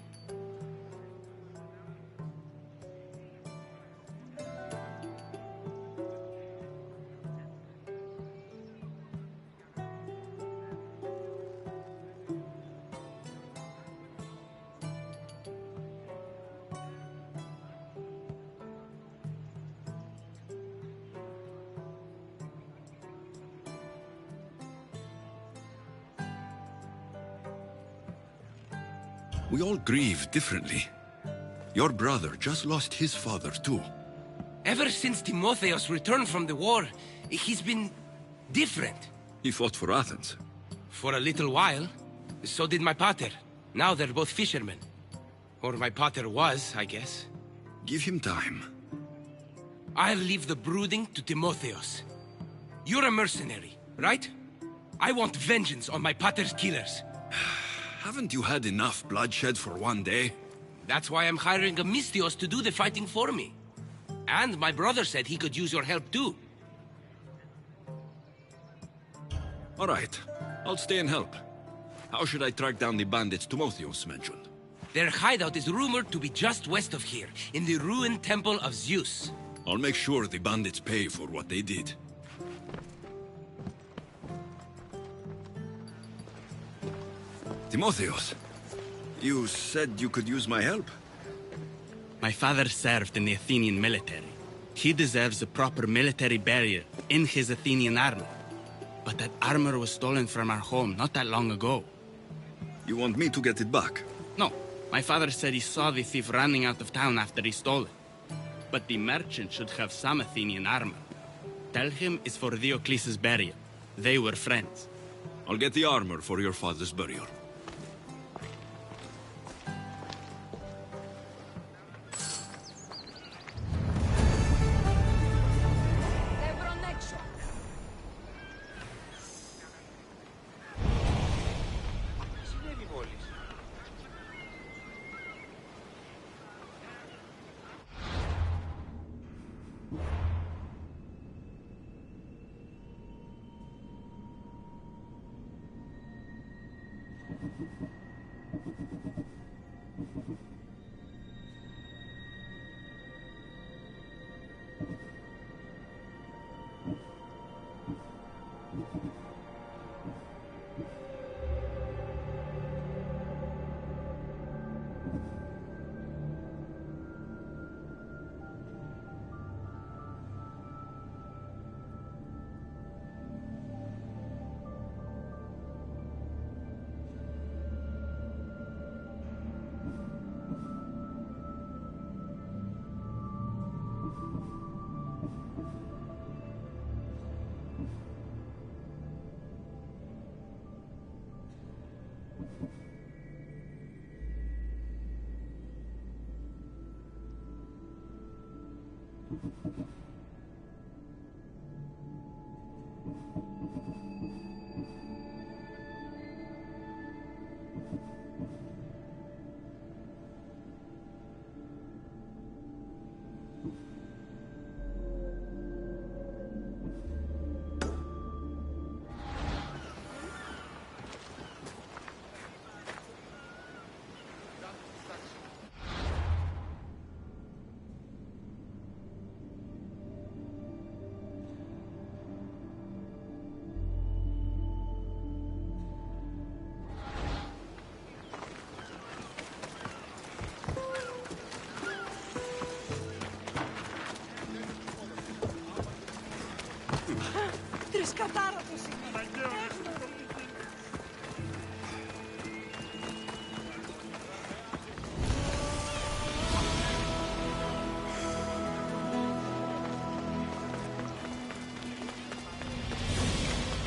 We all grieve differently. Your brother just lost his father, too. Ever since Timotheos returned from the war, he's been different. He fought for Athens. For a little while. So did my pater. Now they're both fishermen. Or my pater was, I guess. Give him time. I'll leave the brooding to Timotheos. You're a mercenary, right? I want vengeance on my pater's killers. Haven't you had enough bloodshed for one day? That's why I'm hiring a Mystios to do the fighting for me. And my brother said he could use your help too. All right. I'll stay and help. How should I track down the bandits Timotheos mentioned? Their hideout is rumored to be just west of here, in the ruined temple of Zeus. I'll make sure the bandits pay for what they did. Timotheos, you said you could use my help? My father served in the Athenian military. He deserves a proper military burial in his Athenian armor. But that armor was stolen from our home not that long ago. You want me to get it back? No. My father said he saw the thief running out of town after he stole it. But the merchant should have some Athenian armor. Tell him it's for Diocles' burial. They were friends. I'll get the armor for your father's burial.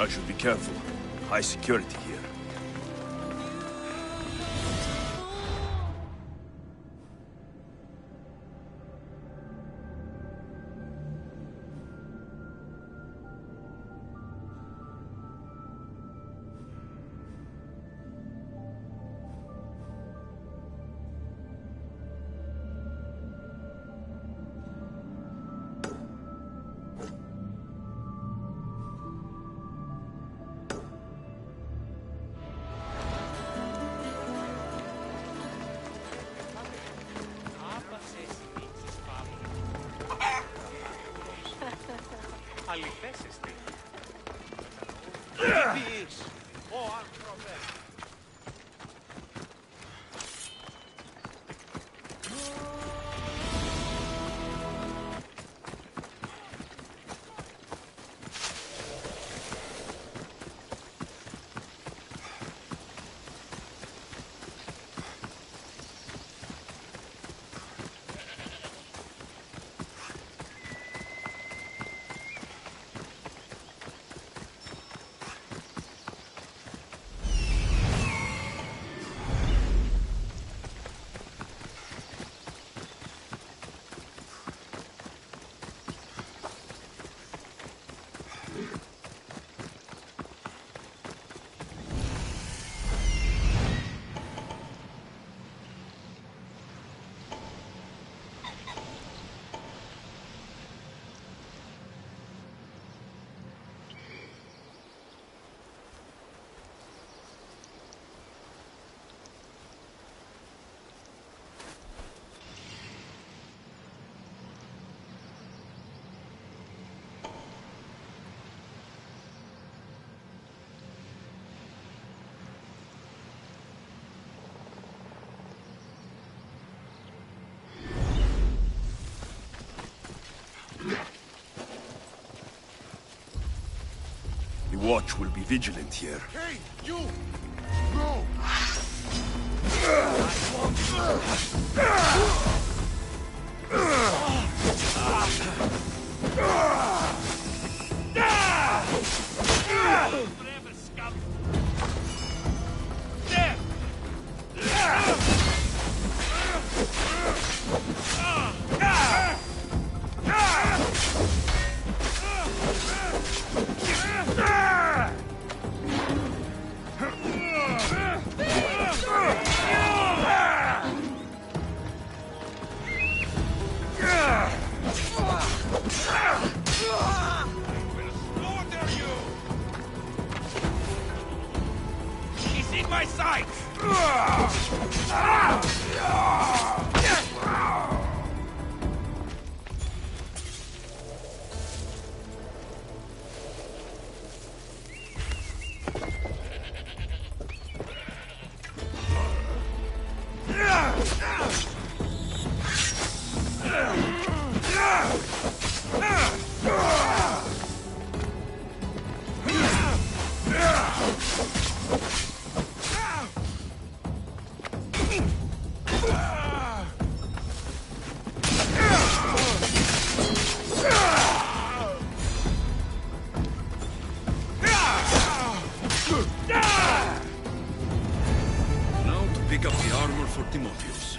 I should be careful. High security here. Αληθές εστί. Τι πεις, ο άνθρωπε. watch will be vigilant here. Hey, you! No! He's in my sight! Now to pick up the armor for Timotheus.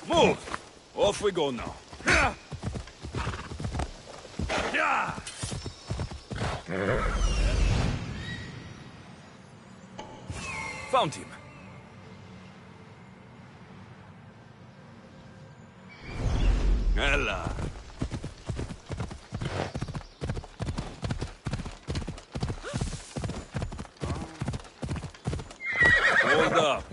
Move! Off we go now. Found him. Ella. Hold up.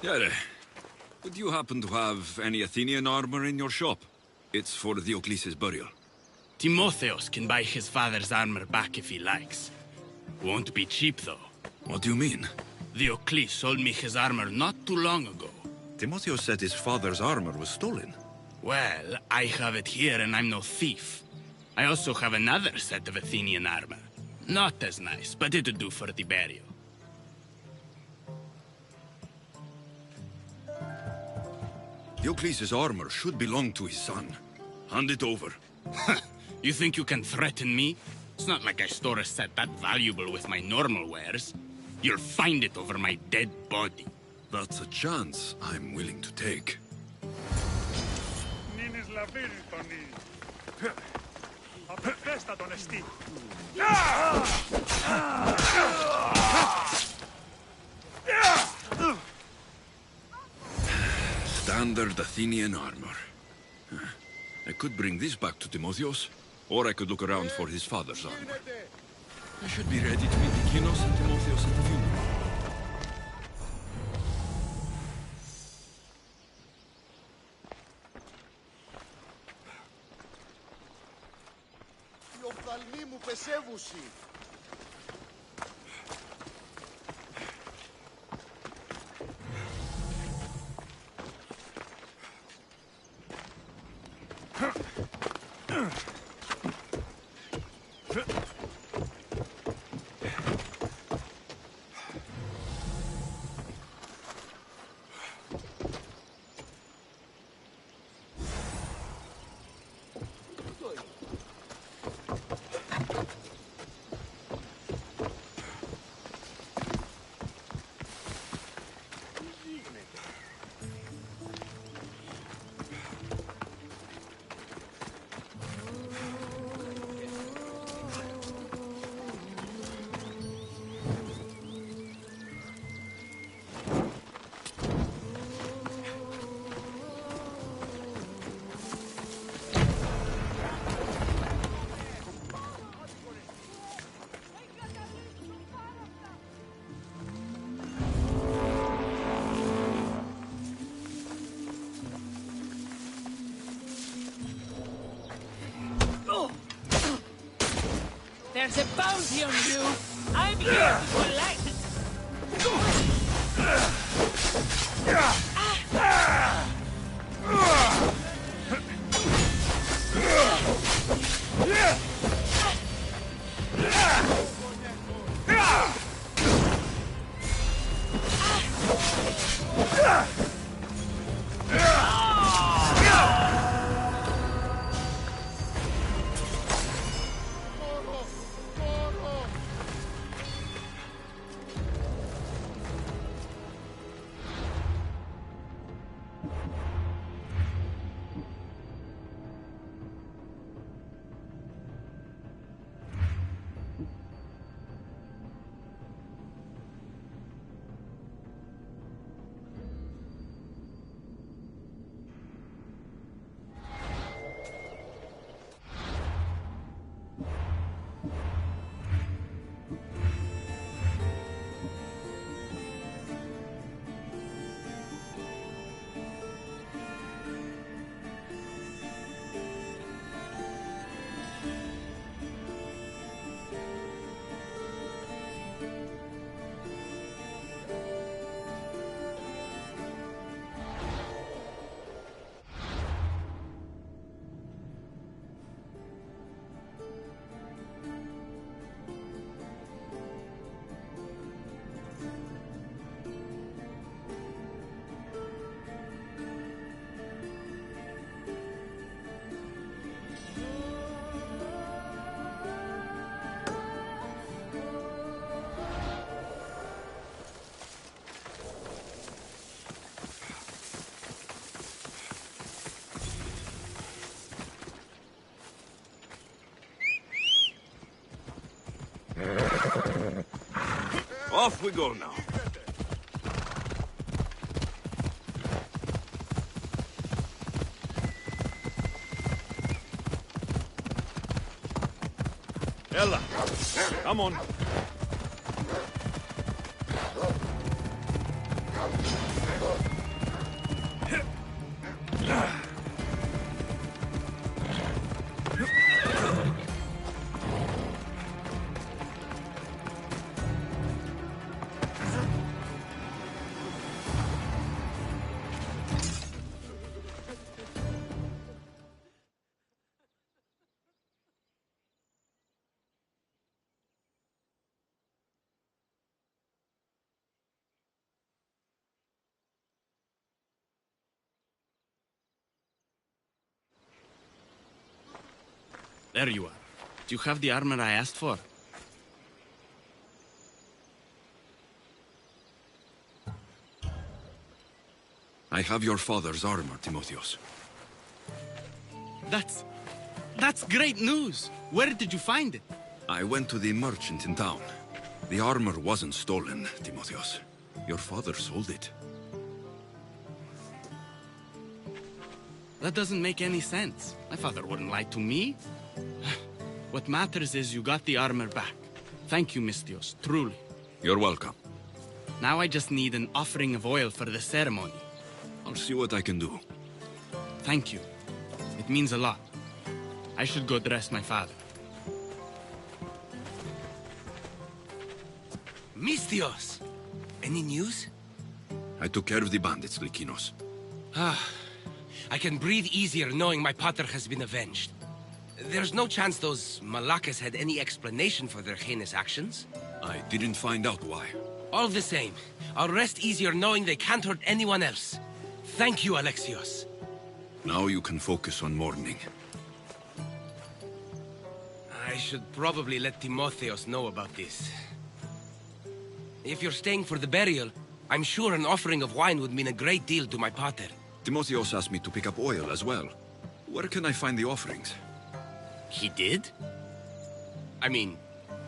Yere, would you happen to have any Athenian armor in your shop? It's for Diocles' burial. Timotheos can buy his father's armor back if he likes. Won't be cheap, though. What do you mean? Diocles sold me his armor not too long ago. Timotheos said his father's armor was stolen. Well, I have it here and I'm no thief. I also have another set of Athenian armor. Not as nice, but it'll do for the burial. Diocles' armor should belong to his son. Hand it over. You think you can threaten me? It's not like I store a set that valuable with my normal wares. You'll find it over my dead body. That's a chance I'm willing to take. Νίνης λαβύρι τον νι. Απεφέστα τον εστί. Standard Athenian armor. I could bring this back to Timotheos, or I could look around for his father's armor. I should be ready to meet Kinos and Timotheos at the funeral. Οι οφθαλμοί μου πεσεύουσι. There's a bounty on you. I'm here to collect it. Off we go now. Ella, come on. There you are. Do you have the armor I asked for? I have your father's armor, Timotheos. That's great news! Where did you find it? I went to the merchant in town. The armor wasn't stolen, Timotheos. Your father sold it. That doesn't make any sense. My father wouldn't lie to me. What matters is you got the armor back. Thank you, Misthios, truly. You're welcome. Now I just need an offering of oil for the ceremony. I'll see what I can do. Thank you. It means a lot. I should go dress my father. Misthios! Any news? I took care of the bandits, Lykinos. I can breathe easier knowing my pater has been avenged. There's no chance those Malakas had any explanation for their heinous actions? I didn't find out why. All the same, I'll rest easier knowing they can't hurt anyone else. Thank you, Alexios. Now you can focus on mourning. I should probably let Timotheos know about this. If you're staying for the burial, I'm sure an offering of wine would mean a great deal to my pater. Timotheos asked me to pick up oil as well. Where can I find the offerings? He did? I mean,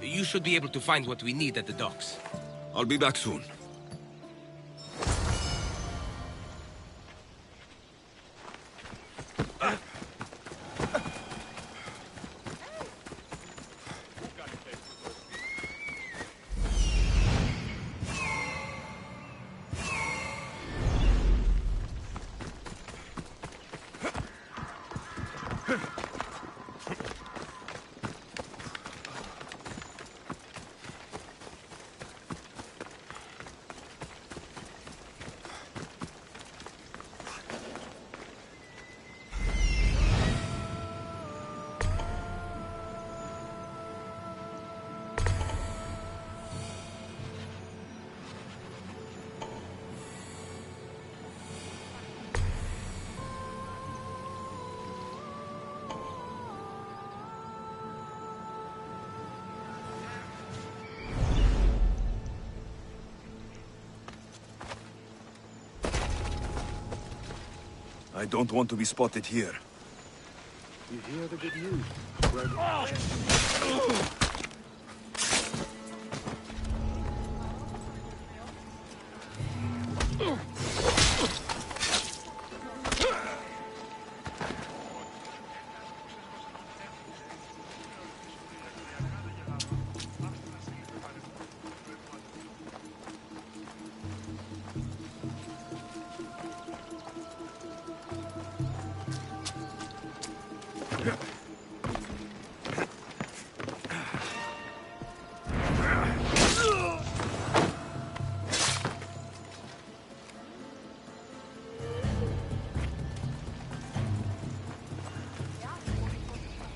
you should be able to find what we need at the docks. I'll be back soon. I don't want to be spotted here. You hear the good news?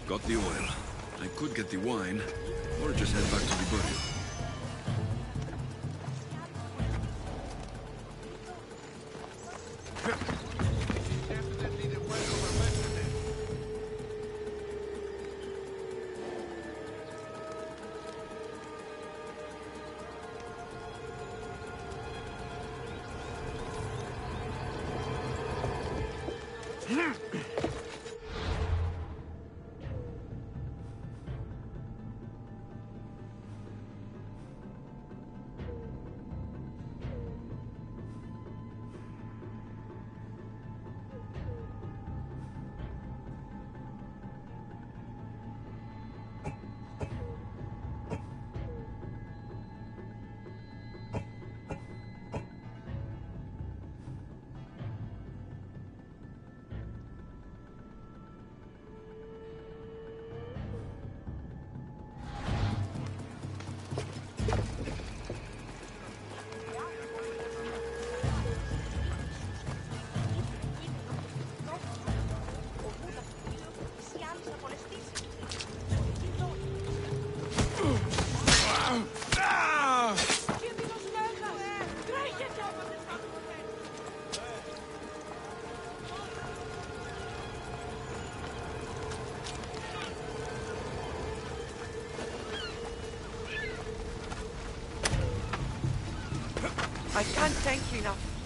Got the oil. I could get the wine, or just head back to the burial. can't thank you enough.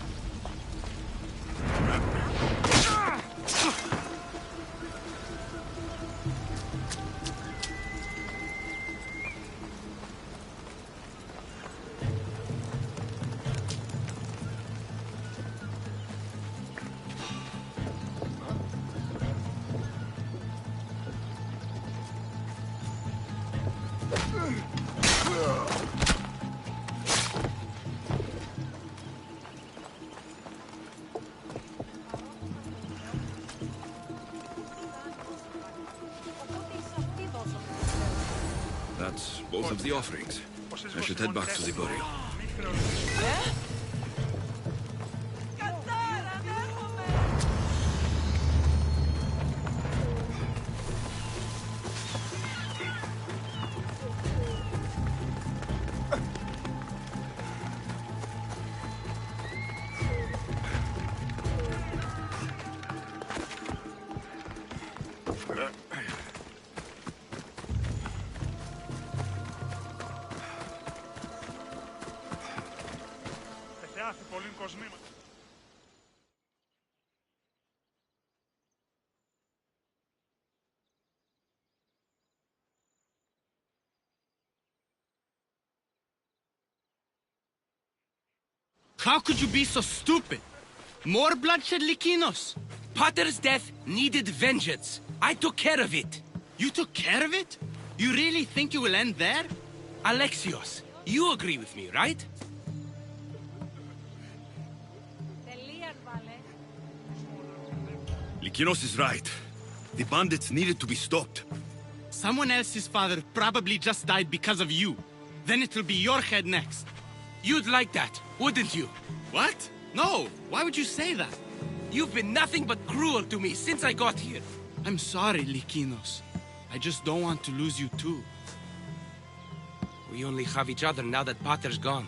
That's both of the offerings. I should head back to the burial. How could you be so stupid? More bloodshed, Likinos? Pater's death needed vengeance. I took care of it. You took care of it? You really think you will end there? Alexios, you agree with me, right? Likinos is right. The bandits needed to be stopped. Someone else's father probably just died because of you. Then it will be your head next. You'd like that, wouldn't you? What? No, why would you say that? You've been nothing but cruel to me since I got here. I'm sorry, Likinos. I just don't want to lose you too. We only have each other now that Pater's gone.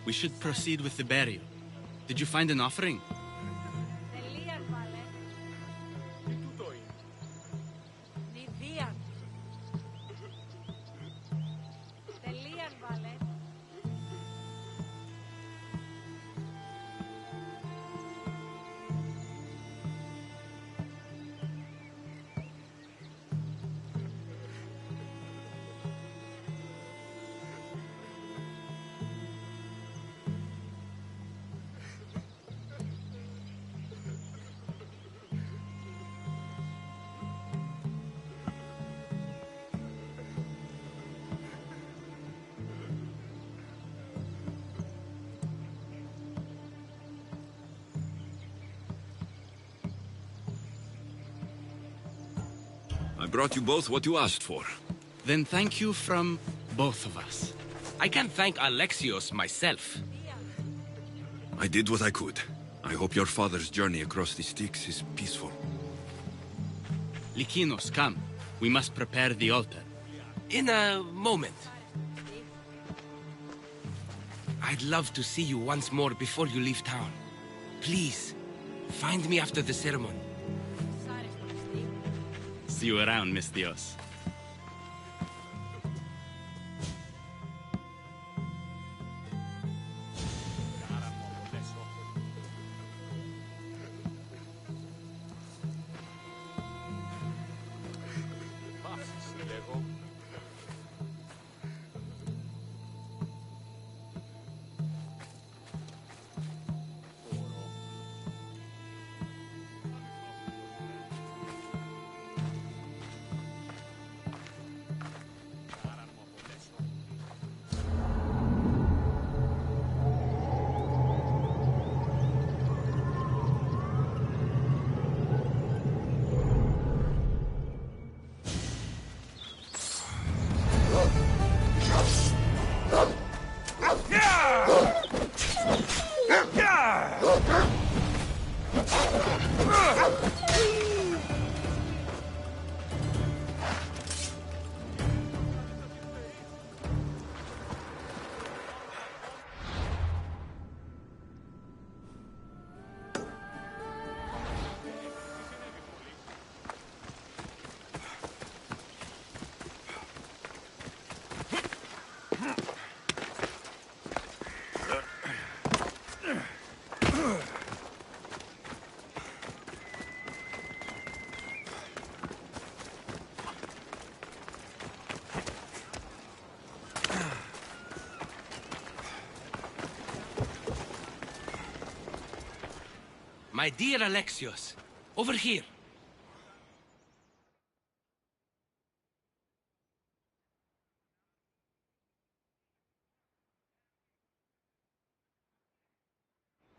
We should proceed with the burial. Did you find an offering? I brought you both what you asked for. Then thank you from both of us. I can't thank Alexios myself. I did what I could. I hope your father's journey across the Styx is peaceful. Likinos, come. We must prepare the altar. In a moment. I'd love to see you once more before you leave town. Please, find me after the ceremony. See you around, Mistios. My dear Alexios, over here.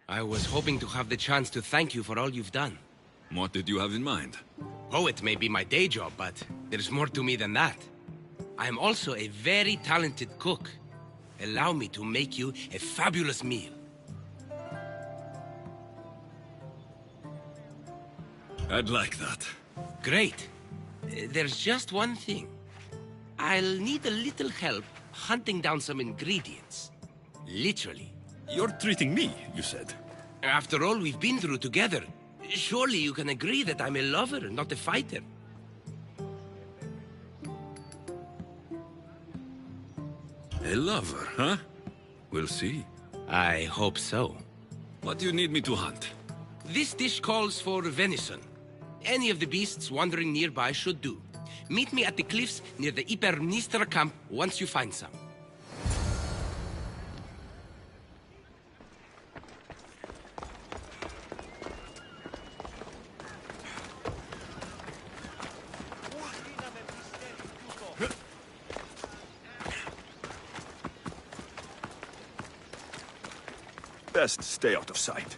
I was hoping to have the chance to thank you for all you've done. What did you have in mind? Poet may be my day job, but there's more to me than that. I am also a very talented cook. Allow me to make you a fabulous meal. I'd like that. Great. There's just one thing. I'll need a little help hunting down some ingredients. Literally. You're treating me, you said. After all we've been through together, surely you can agree that I'm a lover, not a fighter. A lover, huh? We'll see. I hope so. What do you need me to hunt? This dish calls for venison. Any of the beasts wandering nearby should do. Meet me at the cliffs near the Ipernistra camp once you find some. Best stay out of sight.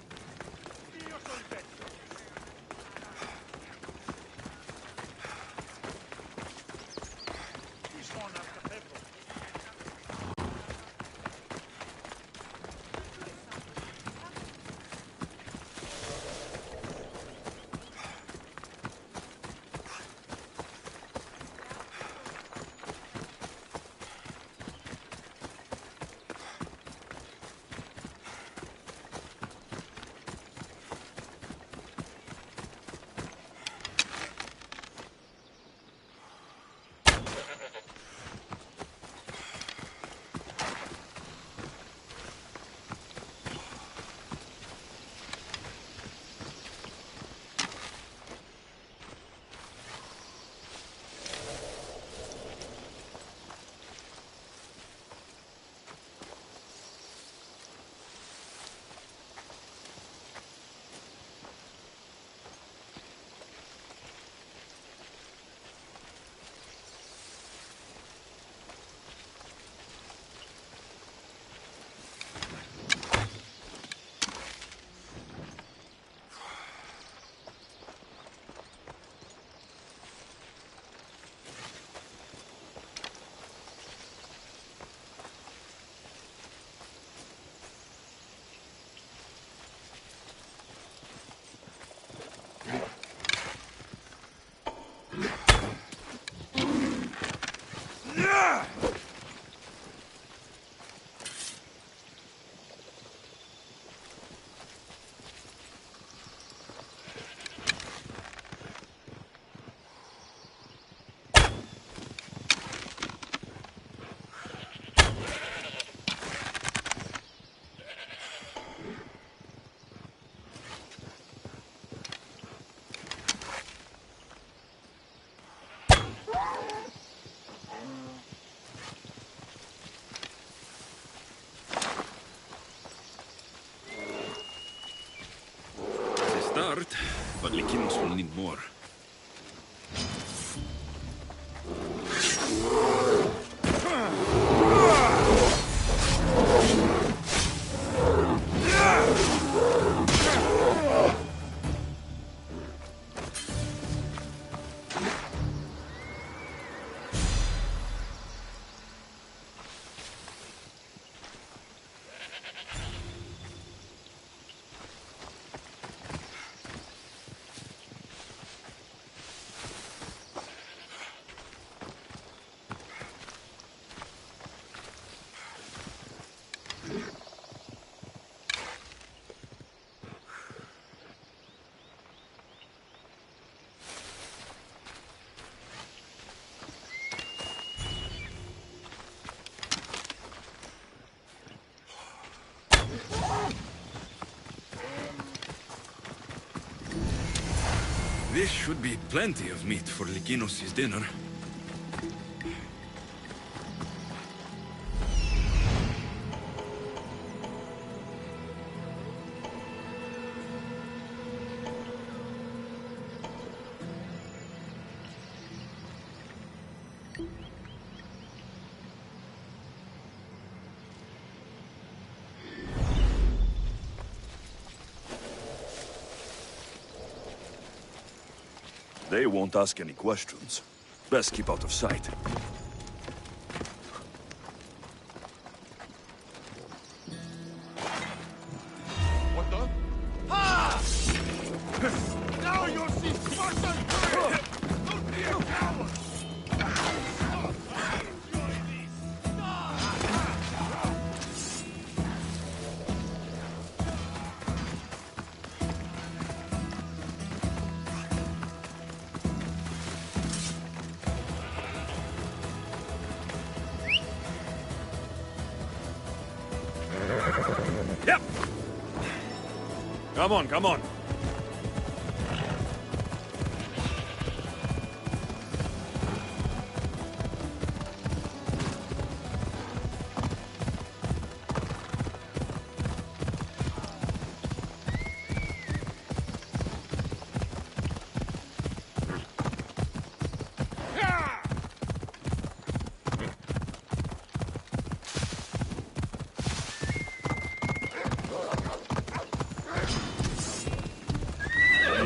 But Likinos will need more. This should be plenty of meat for Likinos' dinner. They won't ask any questions. Best keep out of sight. What the? Ah! Now you'll see Spartan courage! Don't be a coward! Yep. Come on, come on.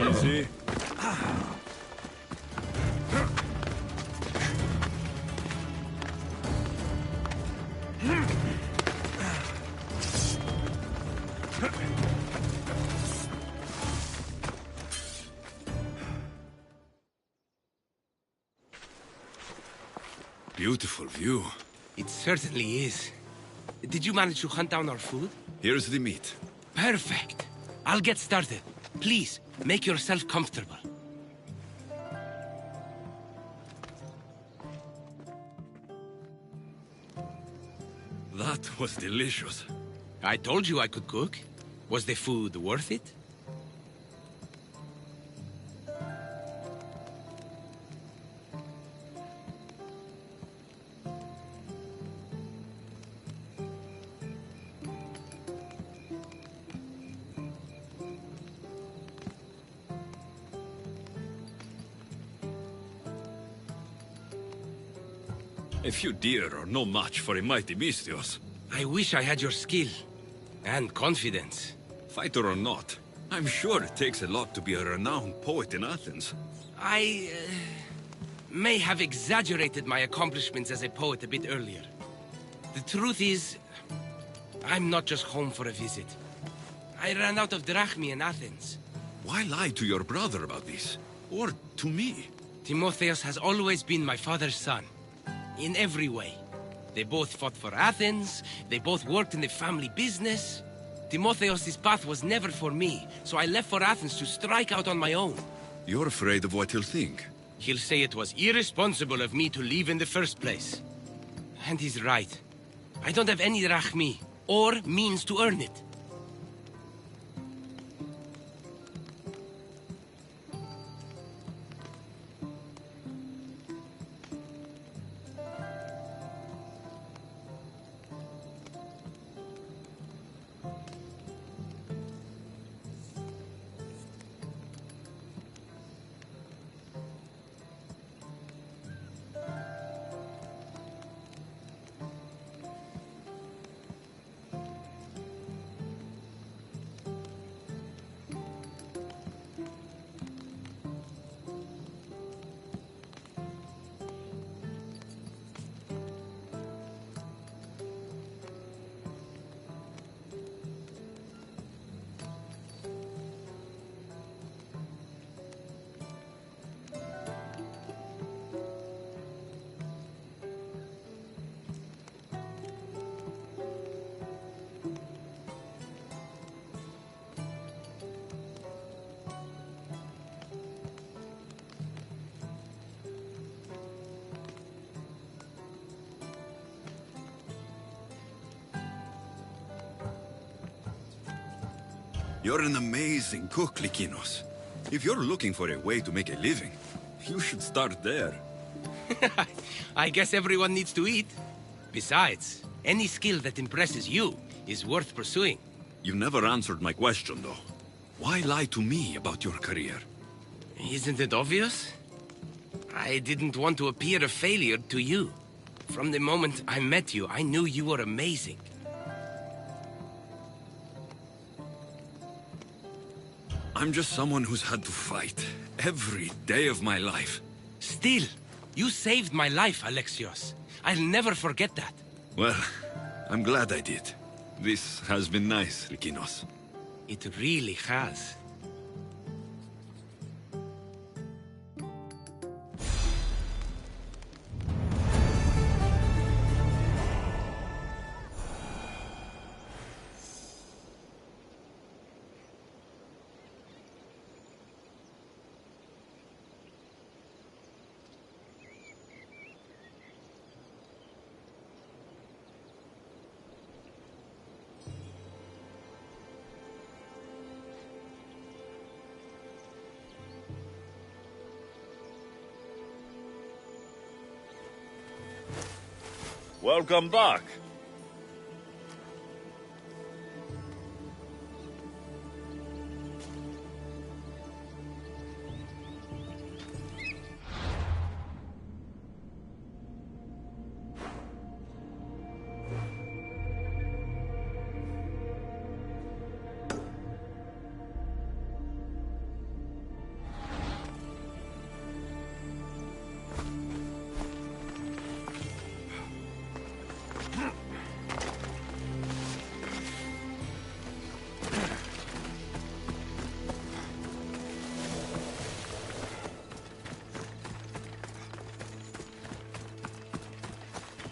Easy. Beautiful view. It certainly is. Did you manage to hunt down our food? Here's the meat. Perfect. I'll get started. Please, make yourself comfortable. That was delicious. I told you I could cook. Was the food worth it? A few deer are no match for a mighty Misthios. I wish I had your skill. And confidence. Fighter or not, I'm sure it takes a lot to be a renowned poet in Athens. I may have exaggerated my accomplishments as a poet a bit earlier. The truth is, I'm not just home for a visit. I ran out of drachmi in Athens. Why lie to your brother about this? Or to me? Timotheos has always been my father's son. In every way. They both fought for Athens, they both worked in the family business. Timotheos' path was never for me, so I left for Athens to strike out on my own. You're afraid of what he'll think. He'll say it was irresponsible of me to leave in the first place. And he's right. I don't have any drachmi, or means to earn it. You're an amazing cook, Lykinos. If you're looking for a way to make a living, you should start there. I guess everyone needs to eat. Besides, any skill that impresses you is worth pursuing. You never answered my question, though. Why lie to me about your career? Isn't it obvious? I didn't want to appear a failure to you. From the moment I met you, I knew you were amazing. I'm just someone who's had to fight, every day of my life. Still, you saved my life, Alexios. I'll never forget that. Well, I'm glad I did. This has been nice, Lykinos. It really has. Welcome back.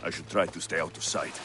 I should try to stay out of sight.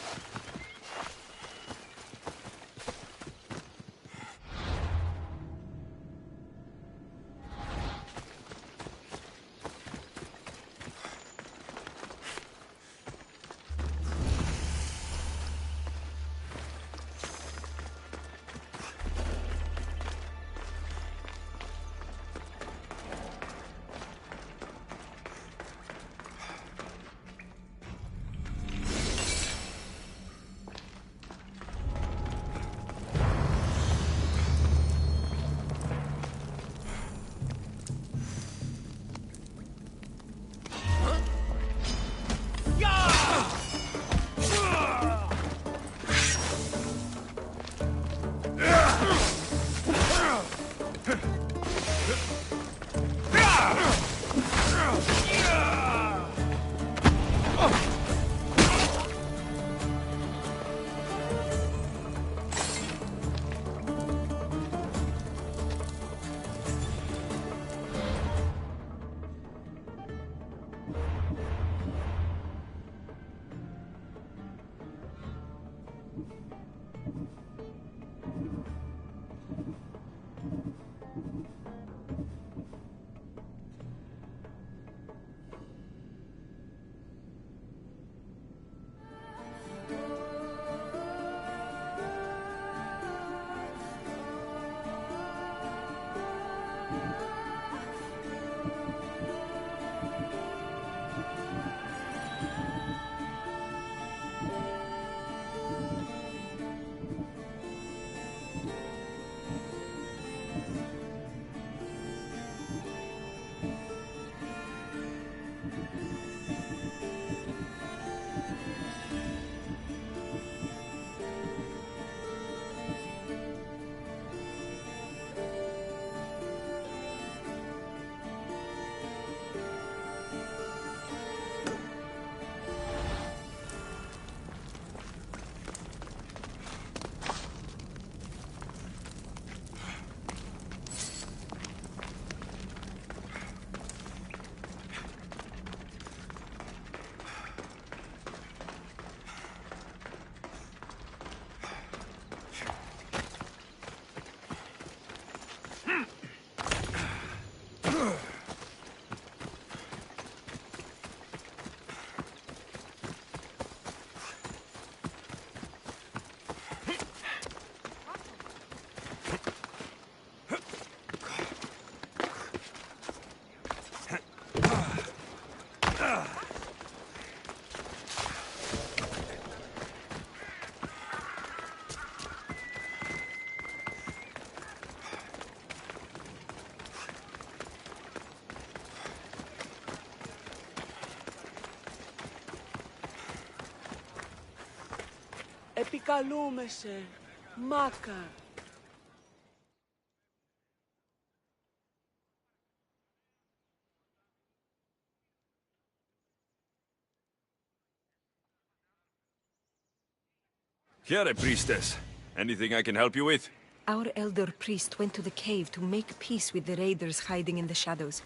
Επικαλούμεσαι, Μάκα. Here, priestess. Anything I can help you with? Our elder priest went to the cave to make peace with the raiders hiding in the shadows.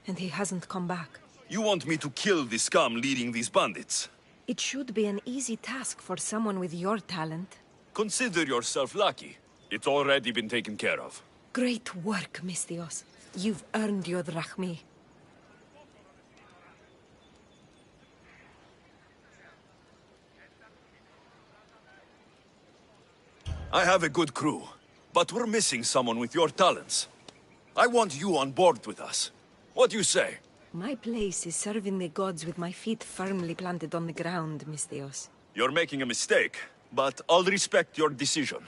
And he hasn't come back. You want me to kill the scum leading these bandits? It should be an easy task for someone with your talent. Consider yourself lucky. It's already been taken care of. Great work, Misthios. You've earned your drachmi. I have a good crew, but we're missing someone with your talents. I want you on board with us. What do you say? My place is serving the gods with my feet firmly planted on the ground, Misthios. You're making a mistake, but I'll respect your decision.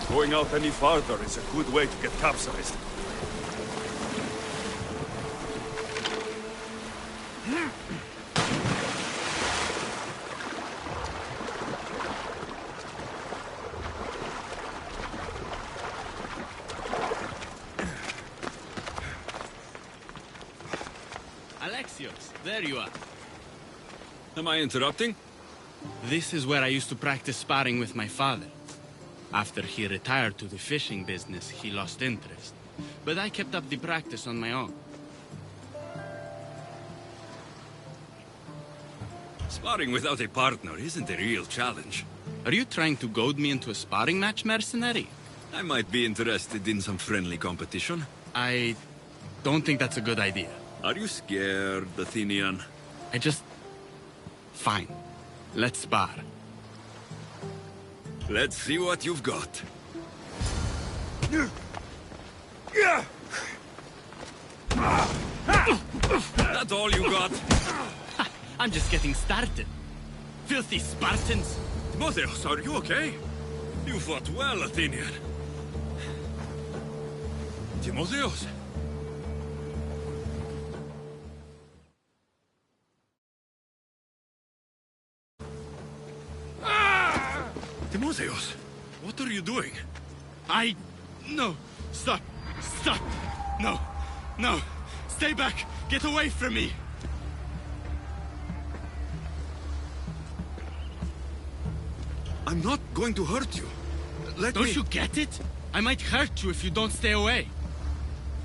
Going out any farther is a good way to get capsized. Alexios, there you are. Am I interrupting? This is where I used to practice sparring with my father. After he retired to the fishing business, he lost interest. But I kept up the practice on my own. Sparring without a partner isn't a real challenge. Are you trying to goad me into a sparring match, mercenary? I might be interested in some friendly competition. I don't think that's a good idea. Are you scared, Athenian? Fine. Let's spar. Let's see what you've got. That's all you got? I'm just getting started. Filthy Spartans! Timotheos, are you okay? You fought well, Athenian. Timotheos? Timotheos, what are you doing? No! Stop! Stop! No! No! Stay back! Get away from me! I'm not going to hurt you. Don't you get it? I might hurt you if you don't stay away.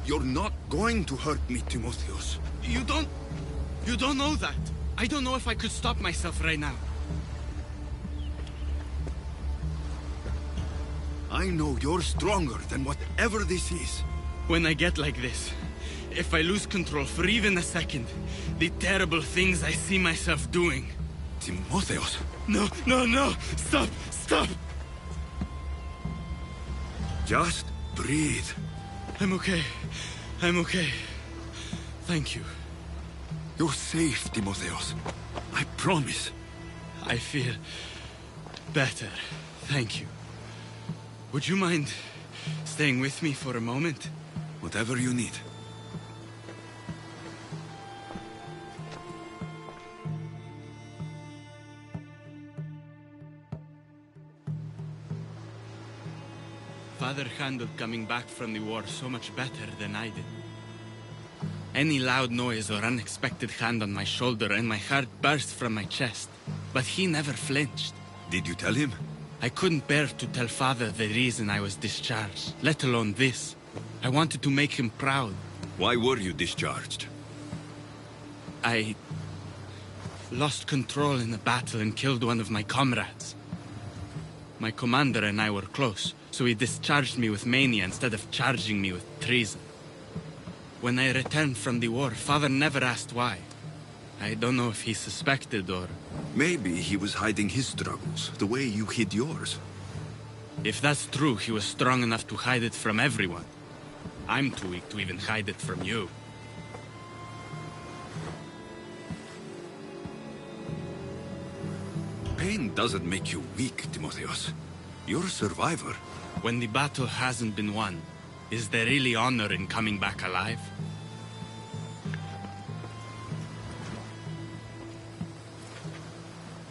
You're not going to hurt me, Timotheos. You don't know that. I don't know if I could stop myself right now. I know you're stronger than whatever this is. When I get like this, if I lose control for even a second, the terrible things I see myself doing. Timotheos. No, no, no! Stop! Stop! Just breathe. I'm okay. I'm okay. Thank you. You're safe, Timotheos. I promise. I feel better. Thank you. Would you mind staying with me for a moment? Whatever you need. Father handled coming back from the war so much better than I did. Any loud noise or unexpected hand on my shoulder and my heart burst from my chest. But he never flinched. Did you tell him? I couldn't bear to tell Father the reason I was discharged, let alone this. I wanted to make him proud. Why were you discharged? I lost control in a battle and killed one of my comrades. My commander and I were close, so he discharged me with mania instead of charging me with treason. When I returned from the war, Father never asked why. I don't know if he suspected or... Maybe he was hiding his struggles, the way you hid yours. If that's true, he was strong enough to hide it from everyone. I'm too weak to even hide it from you. Pain doesn't make you weak, Timotheos. You're a survivor. When the battle hasn't been won, is there really honor in coming back alive?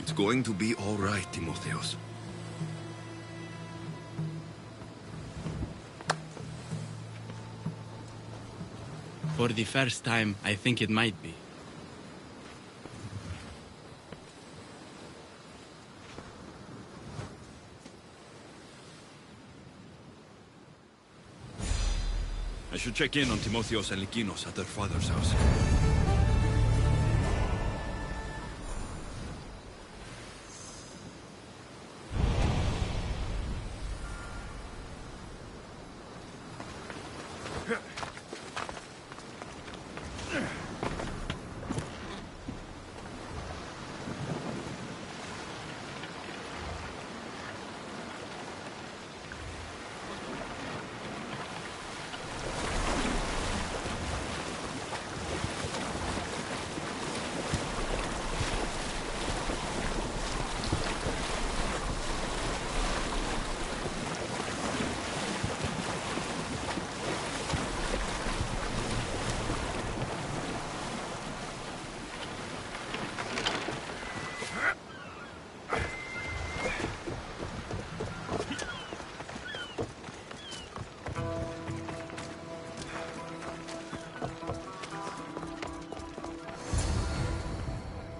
It's going to be all right, Timotheos. For the first time, I think it might be. I should check in on Timotheos and Lykinos at their father's house.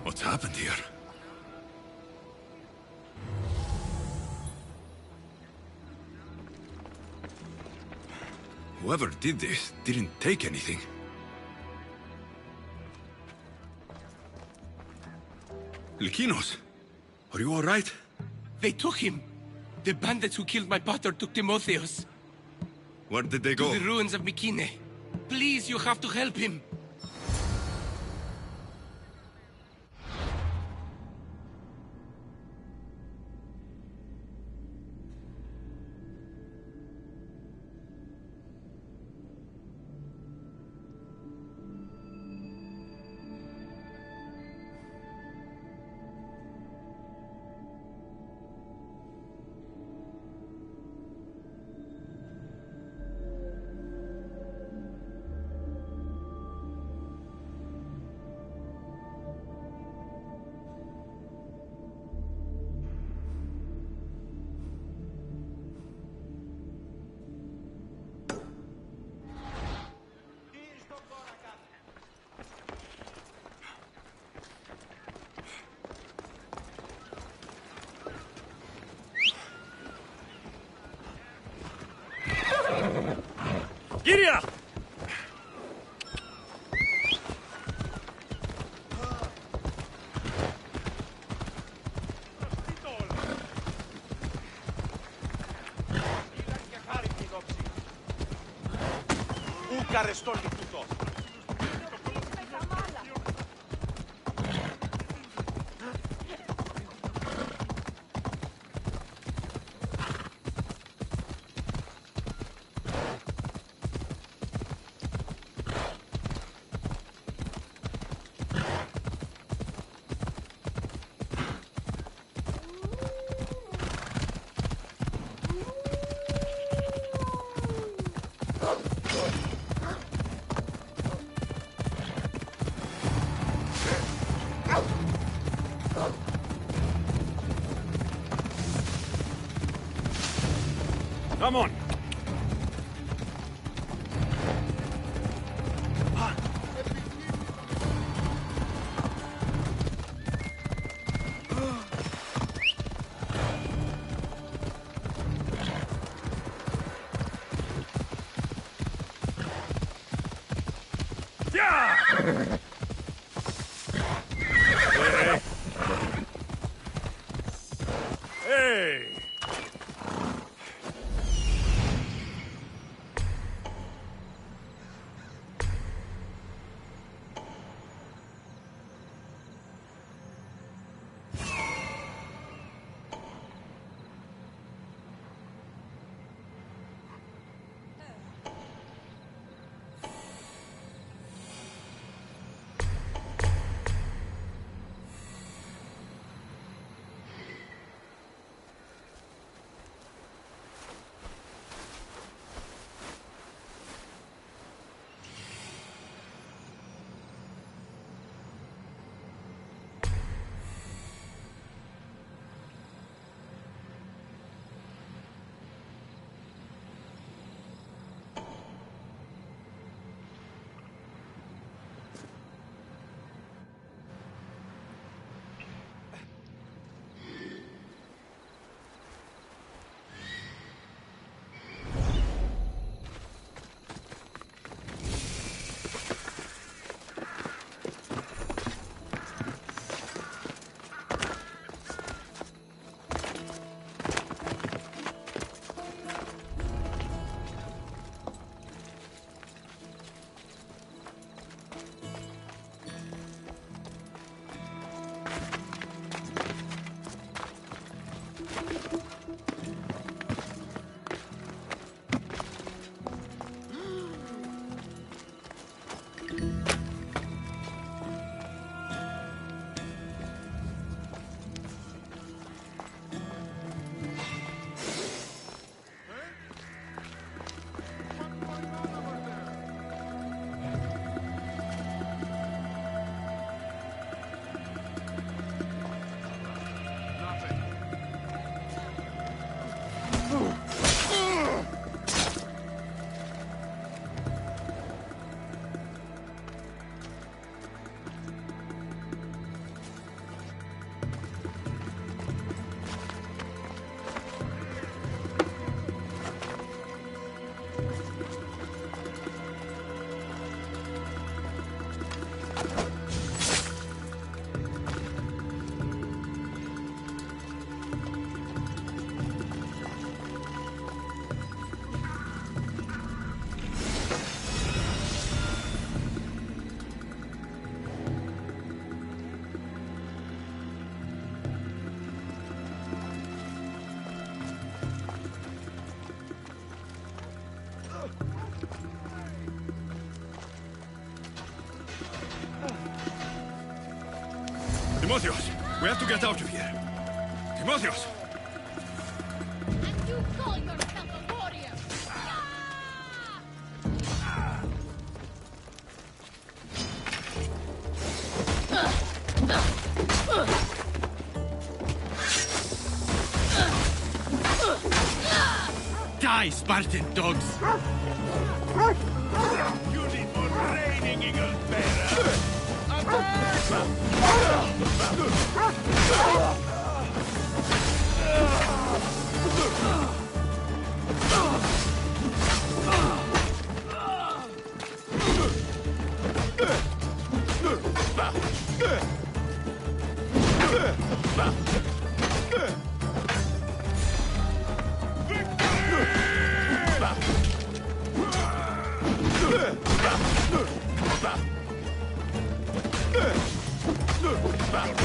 What's happened here? Whoever did this didn't take anything. Lykinos, are you all right? They took him. The bandits who killed my pater took Timotheos. Where did they go? To the ruins of Mykine. Please, you have to help him. Κύρια! Ουκαρεστόν λιπτούτο. Come on. Hey! Timotheus, we have to get out of here. Timotheus! And you call yourself a warrior! Die, Spartan dogs! You need more training, Eagle Bearer!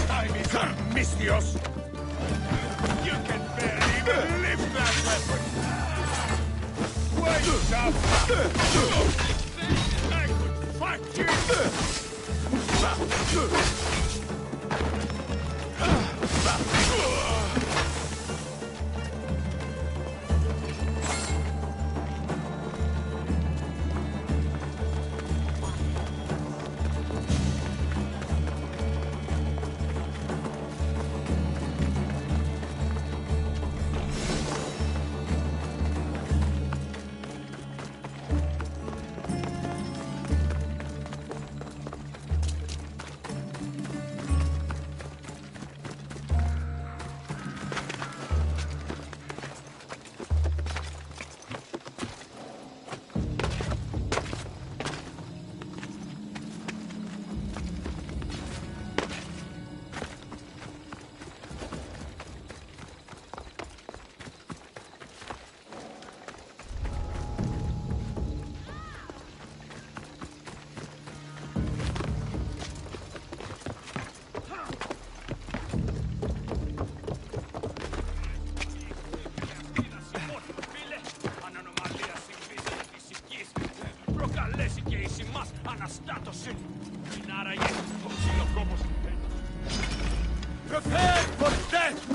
Time is up, Mistios! You can barely even lift that weapon! Wait up! I could fuck you! Prepare for death!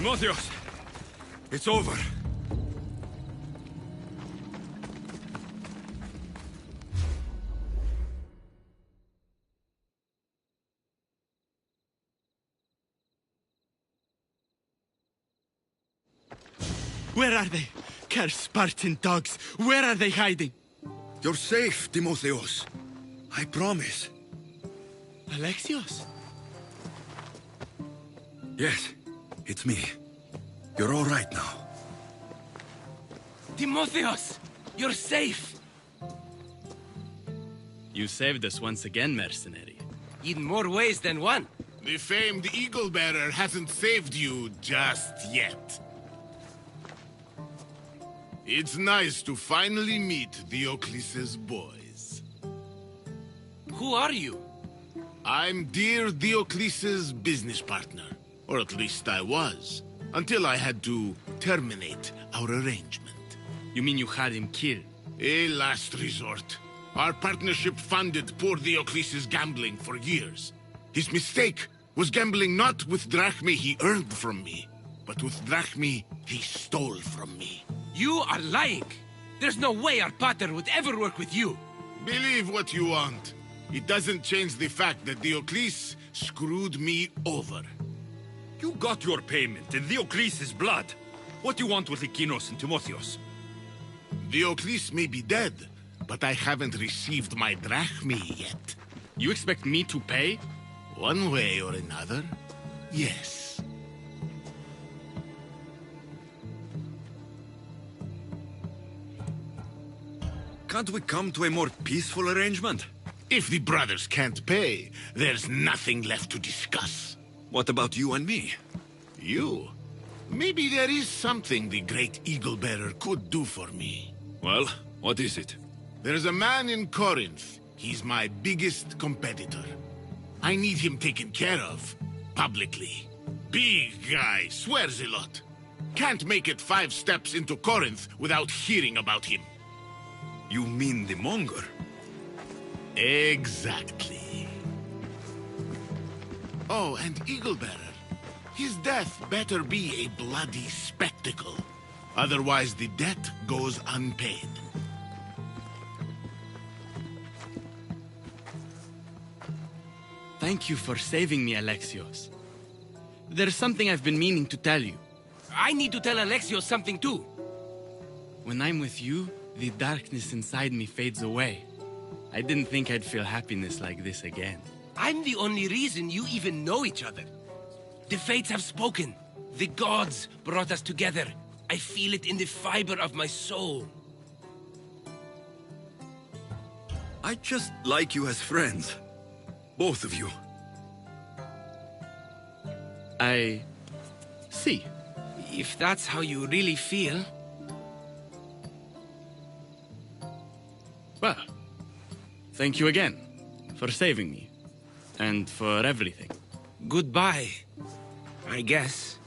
Timotheos! It's over. Where are they? Cursed Spartan dogs! Where are they hiding? You're safe, Timotheos. I promise. Alexios? Yes, it's me. You're all right now. Timotheos! You're safe! You saved us once again, mercenary. In more ways than one. The famed Eagle Bearer hasn't saved you just yet. It's nice to finally meet Diocles' boys. Who are you? I'm dear Diocles' business partner. Or at least I was. Until I had to terminate our arrangement. You mean you had him killed? A last resort. Our partnership funded poor Diocles' gambling for years. His mistake was gambling not with drachmae he earned from me, but with drachmae he stole from me. You are lying! There's no way our pater would ever work with you! Believe what you want. It doesn't change the fact that Diocles screwed me over. You got your payment in Diocles' blood. What do you want with Ekinos and Timotheos? Diocles may be dead, but I haven't received my drachmae yet. You expect me to pay? One way or another, yes. Can't we come to a more peaceful arrangement? If the brothers can't pay, there's nothing left to discuss. What about you and me? You? Maybe there is something the great Eagle Bearer could do for me. Well, what is it? There's a man in Corinth. He's my biggest competitor. I need him taken care of, publicly. Big guy, swears a lot. Can't make it 5 steps into Corinth without hearing about him. You mean the monger? Exactly. Oh, and Eaglebearer. His death better be a bloody spectacle. Otherwise, the debt goes unpaid. Thank you for saving me, Alexios. There's something I've been meaning to tell you. I need to tell Alexios something too. When I'm with you, the darkness inside me fades away. I didn't think I'd feel happiness like this again. I'm the only reason you even know each other. The fates have spoken. The gods brought us together. I feel it in the fiber of my soul. I just like you as friends. Both of you. I see. If that's how you really feel... Well, thank you again for saving me. And for everything. Goodbye, I guess.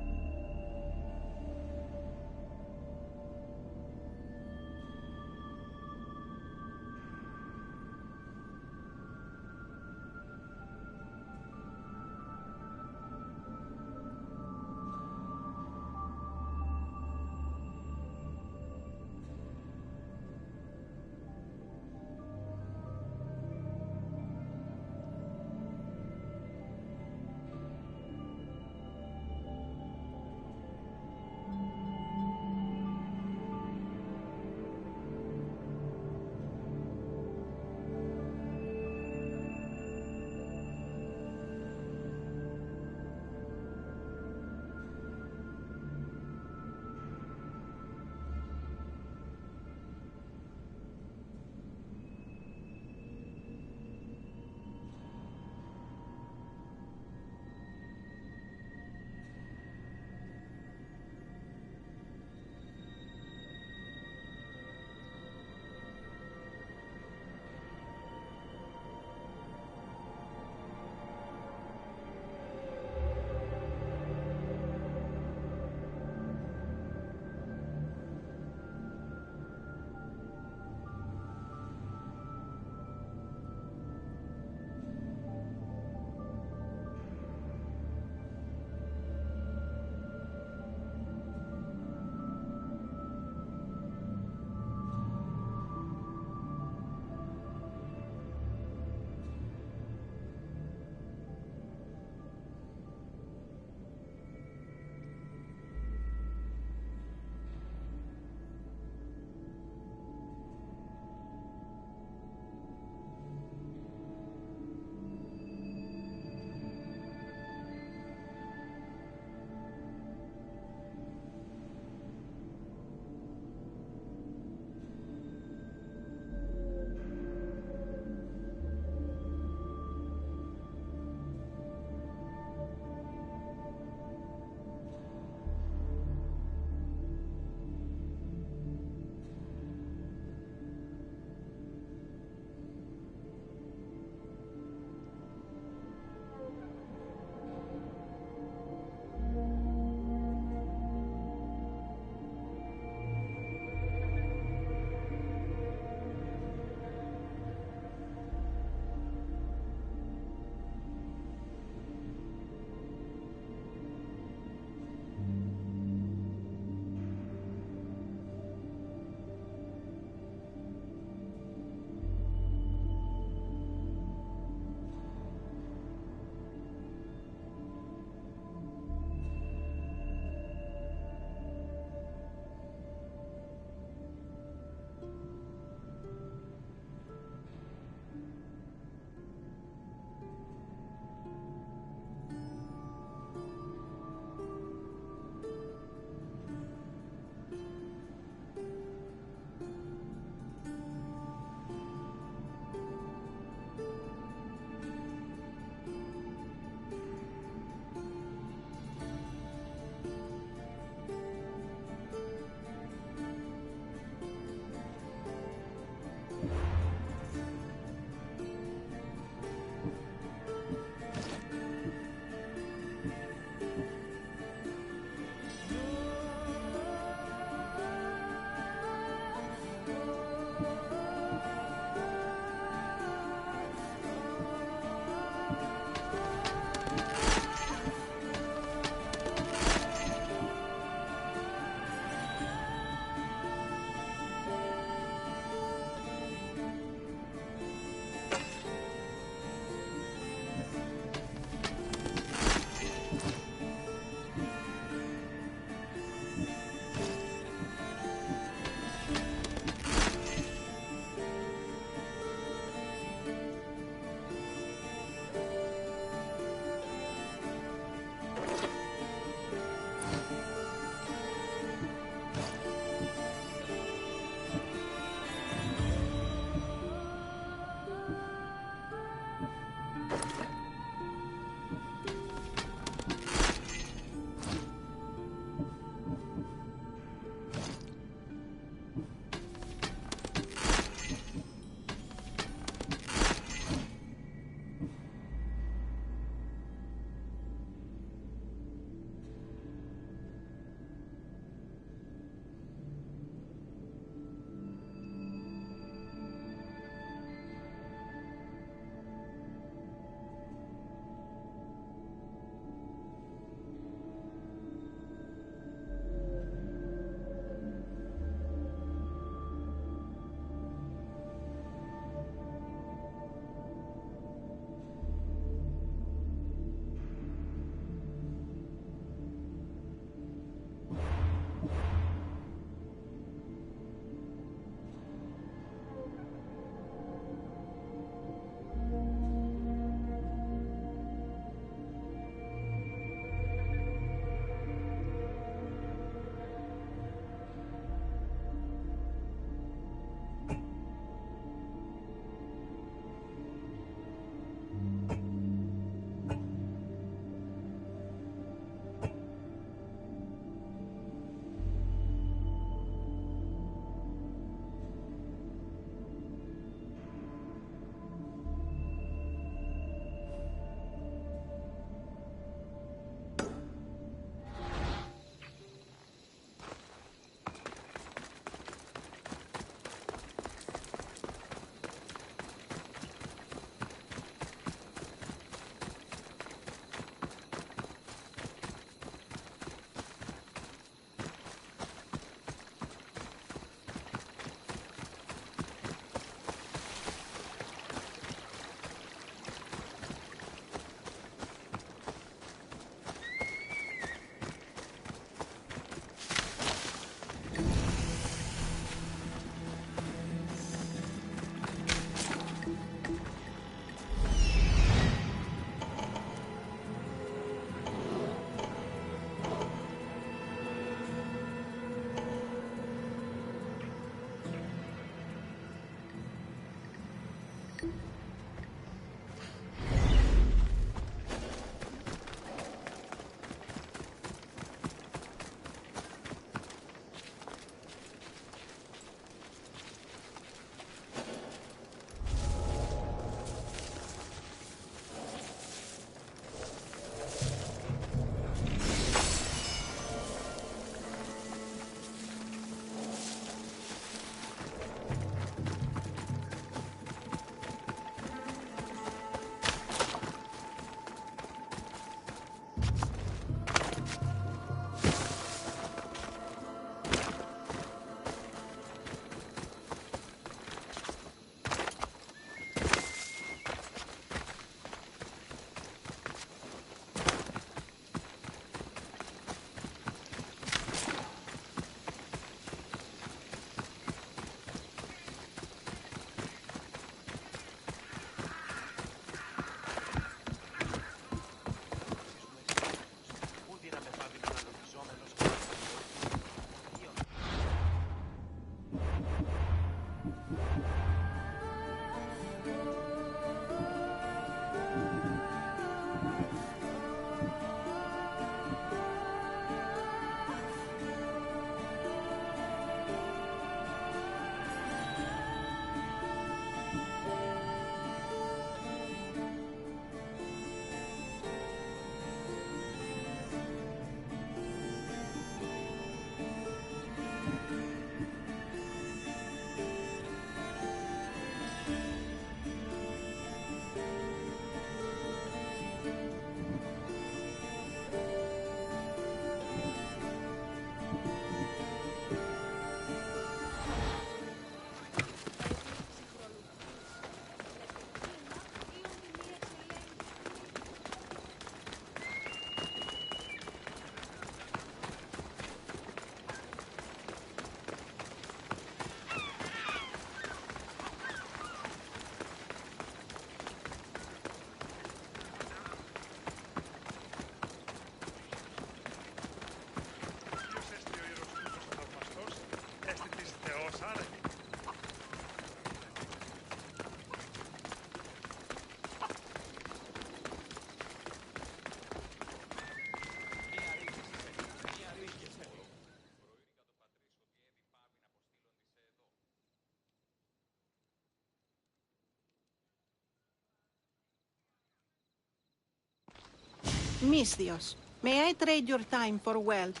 Misthios, may I trade your time for wealth?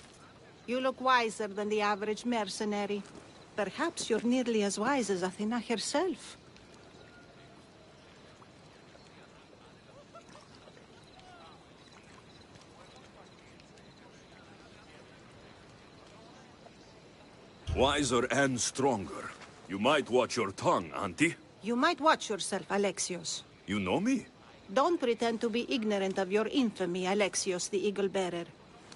You look wiser than the average mercenary. Perhaps you're nearly as wise as Athena herself. Wiser and stronger. You might watch your tongue, Auntie. You might watch yourself, Alexios. You know me? Don't pretend to be ignorant of your infamy, Alexios the Eagle-Bearer.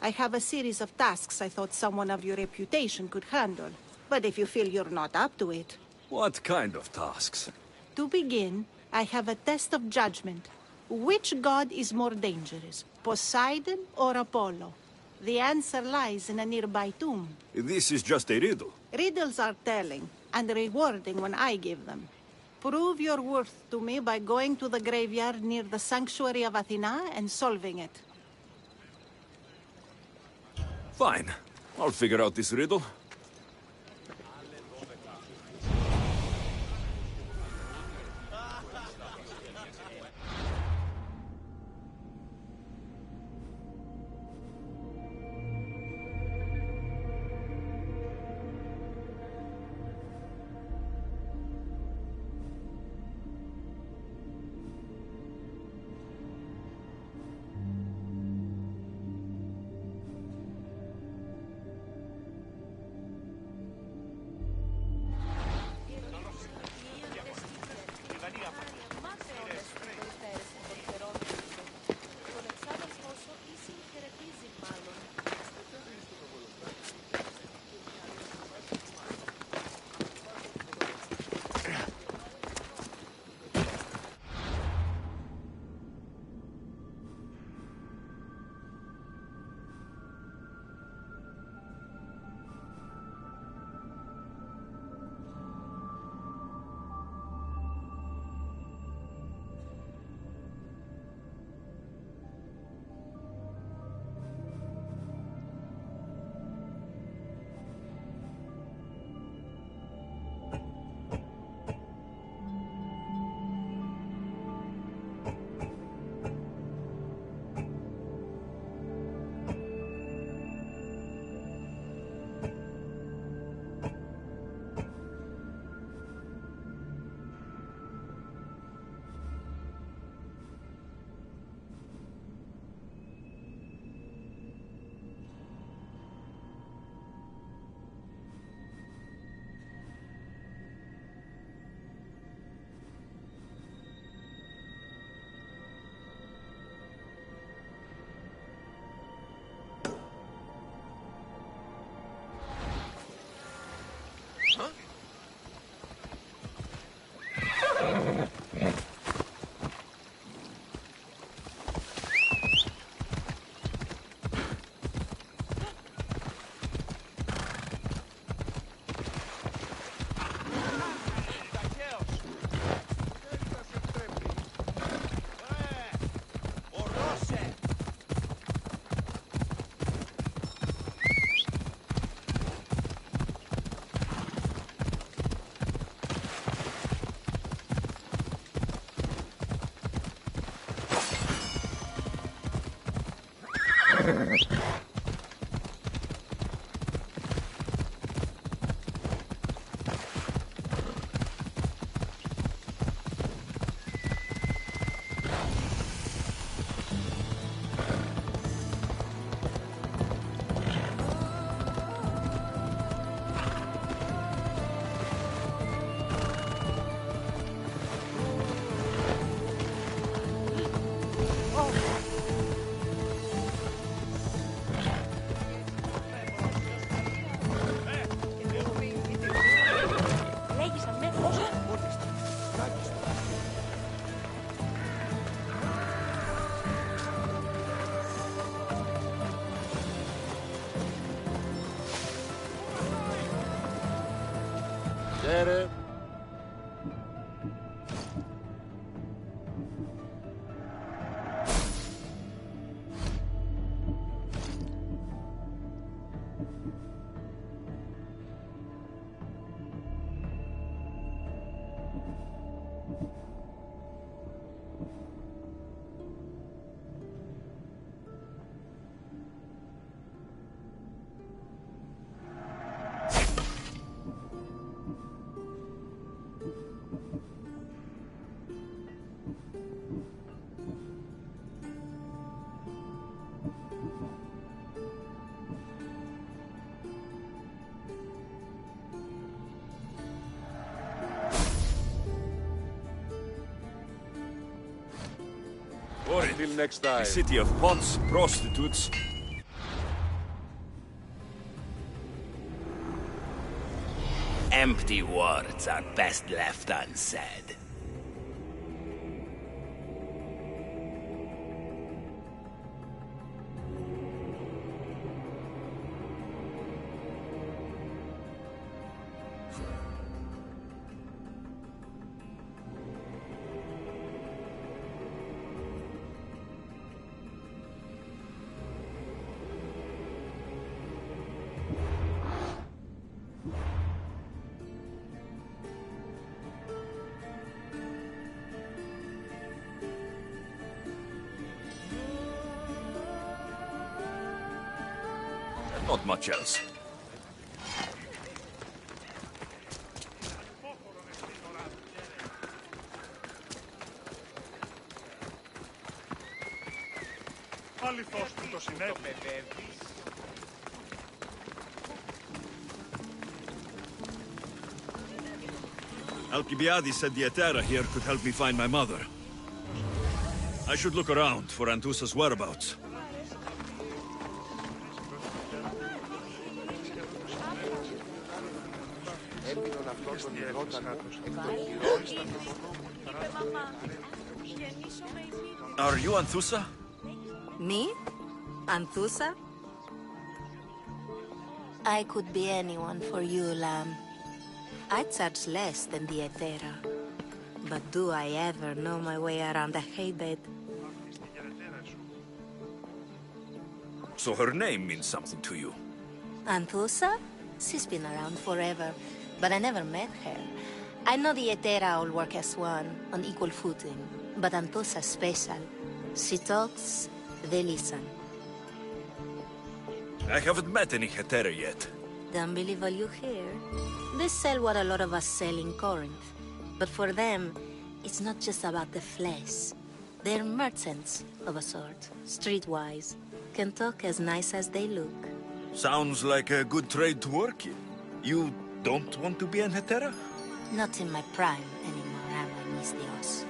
I have a series of tasks I thought someone of your reputation could handle. But if you feel you're not up to it... What kind of tasks? To begin, I have a test of judgment. Which god is more dangerous, Poseidon or Apollo? The answer lies in a nearby tomb. This is just a riddle. Riddles are telling, and rewarding when I give them. Prove your worth to me by going to the graveyard near the sanctuary of Athena and solving it. Fine. I'll figure out this riddle. Χαίρε. Until next time. A city of pots, prostitutes. Empty words are best left unsaid. Not much else. Πάλι φως του το συνέβη. Alcibiades said the Etera here could help me find my mother. I should look around for Anthusa's whereabouts. Are you Anthusa? Me? Anthusa? I could be anyone for you, Lamb. I charge less than the Etera. But do I ever know my way around a haybed? So her name means something to you. Anthusa? She's been around forever, but I never met her. I know the Etera all work as one, on equal footing, but Anthusa's special. She talks, they listen. I haven't met any Hetera yet. Don't believe all you hear. They sell what a lot of us sell in Corinth. But for them, it's not just about the flesh. They're merchants of a sort, streetwise. Can talk as nice as they look. Sounds like a good trade to work in. You don't want to be an Hetera? Not in my prime anymore, am I, Miss Dios?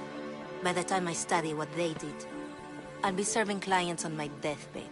By the time I study what they did, I'll be serving clients on my deathbed.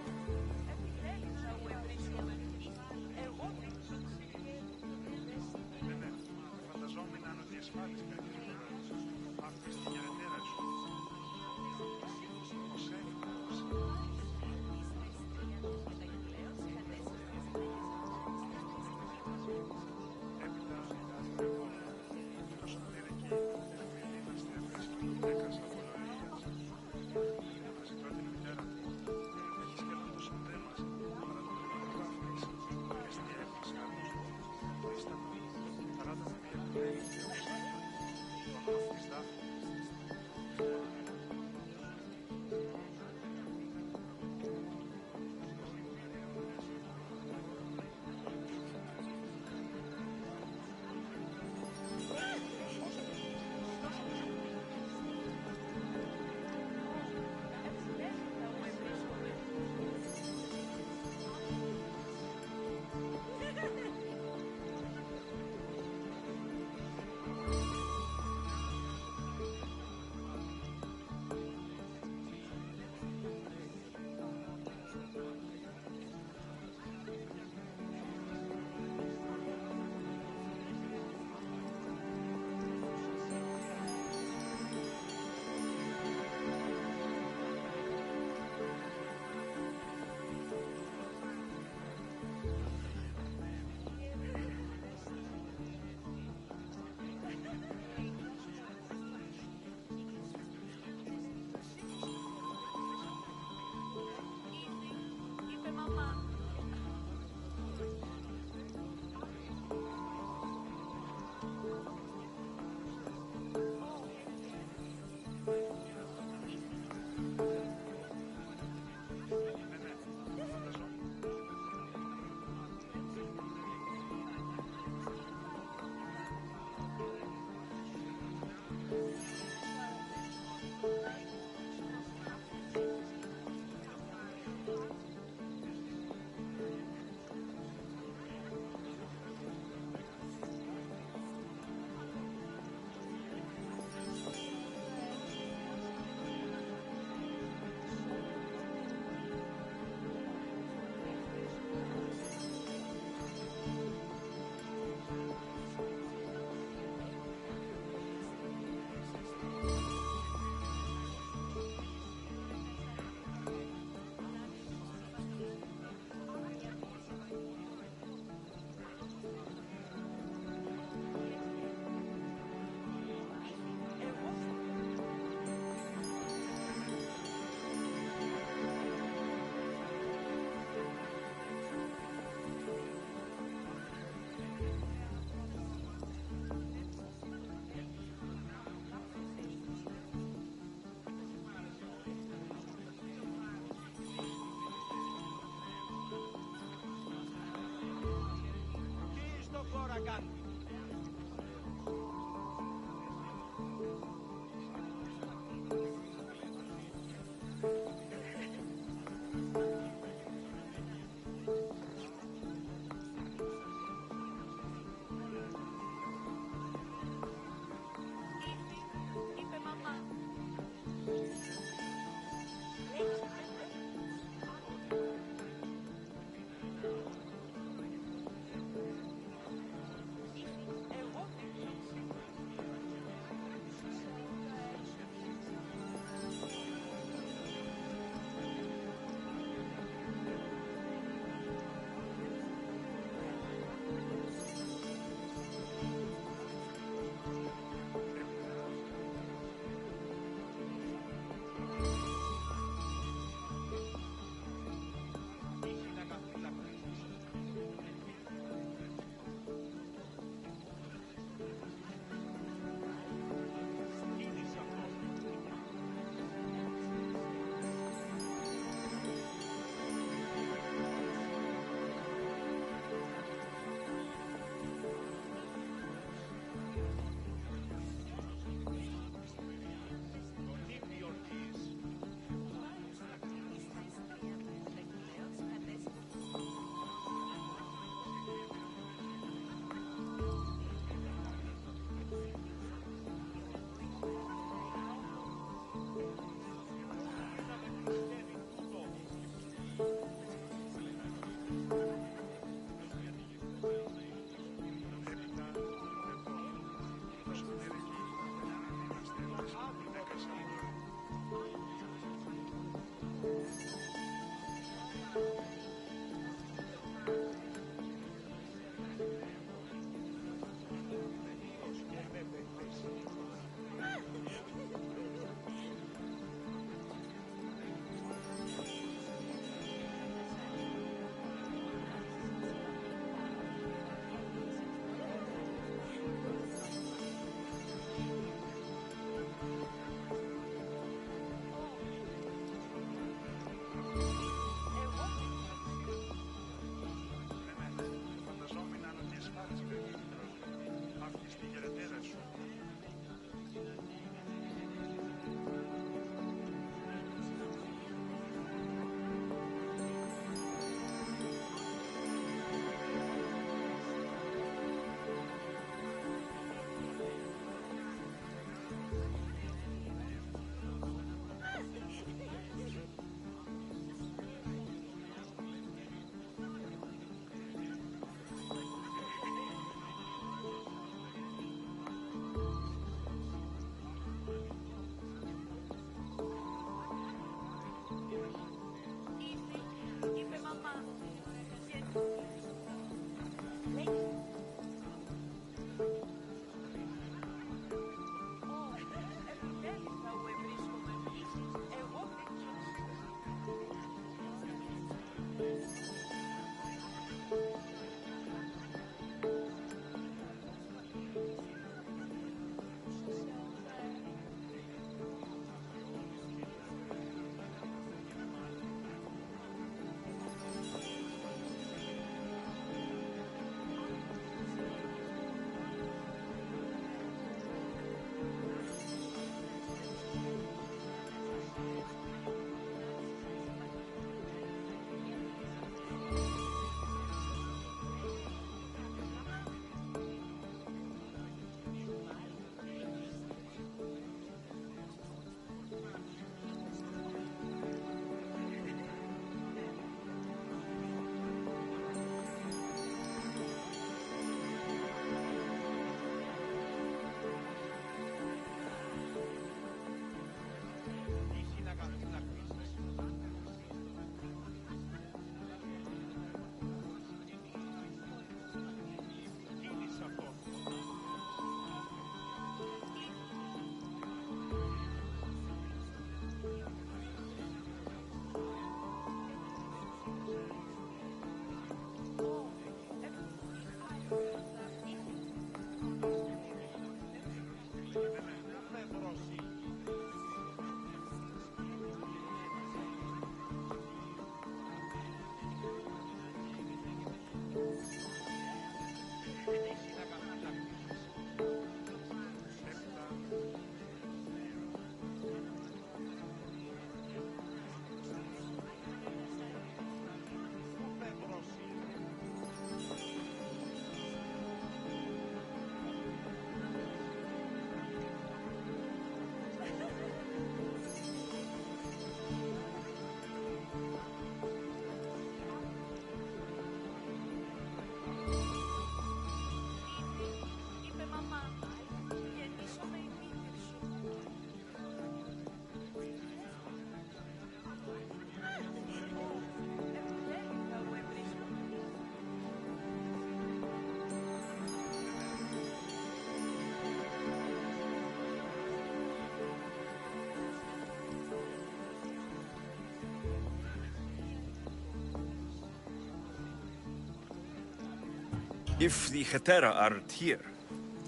If the Hetera aren't here,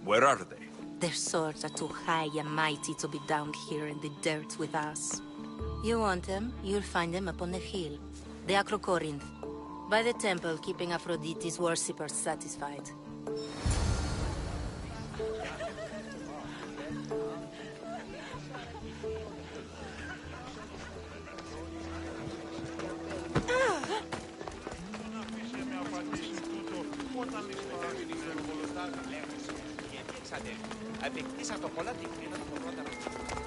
where are they? Their swords are too high and mighty to be down here in the dirt with us. You want them, you'll find them up on the hill. The Acrocorinth. By the temple, keeping Aphrodite's worshippers satisfied. Αποκτήσα το πολλά τυχερό από πρώτα.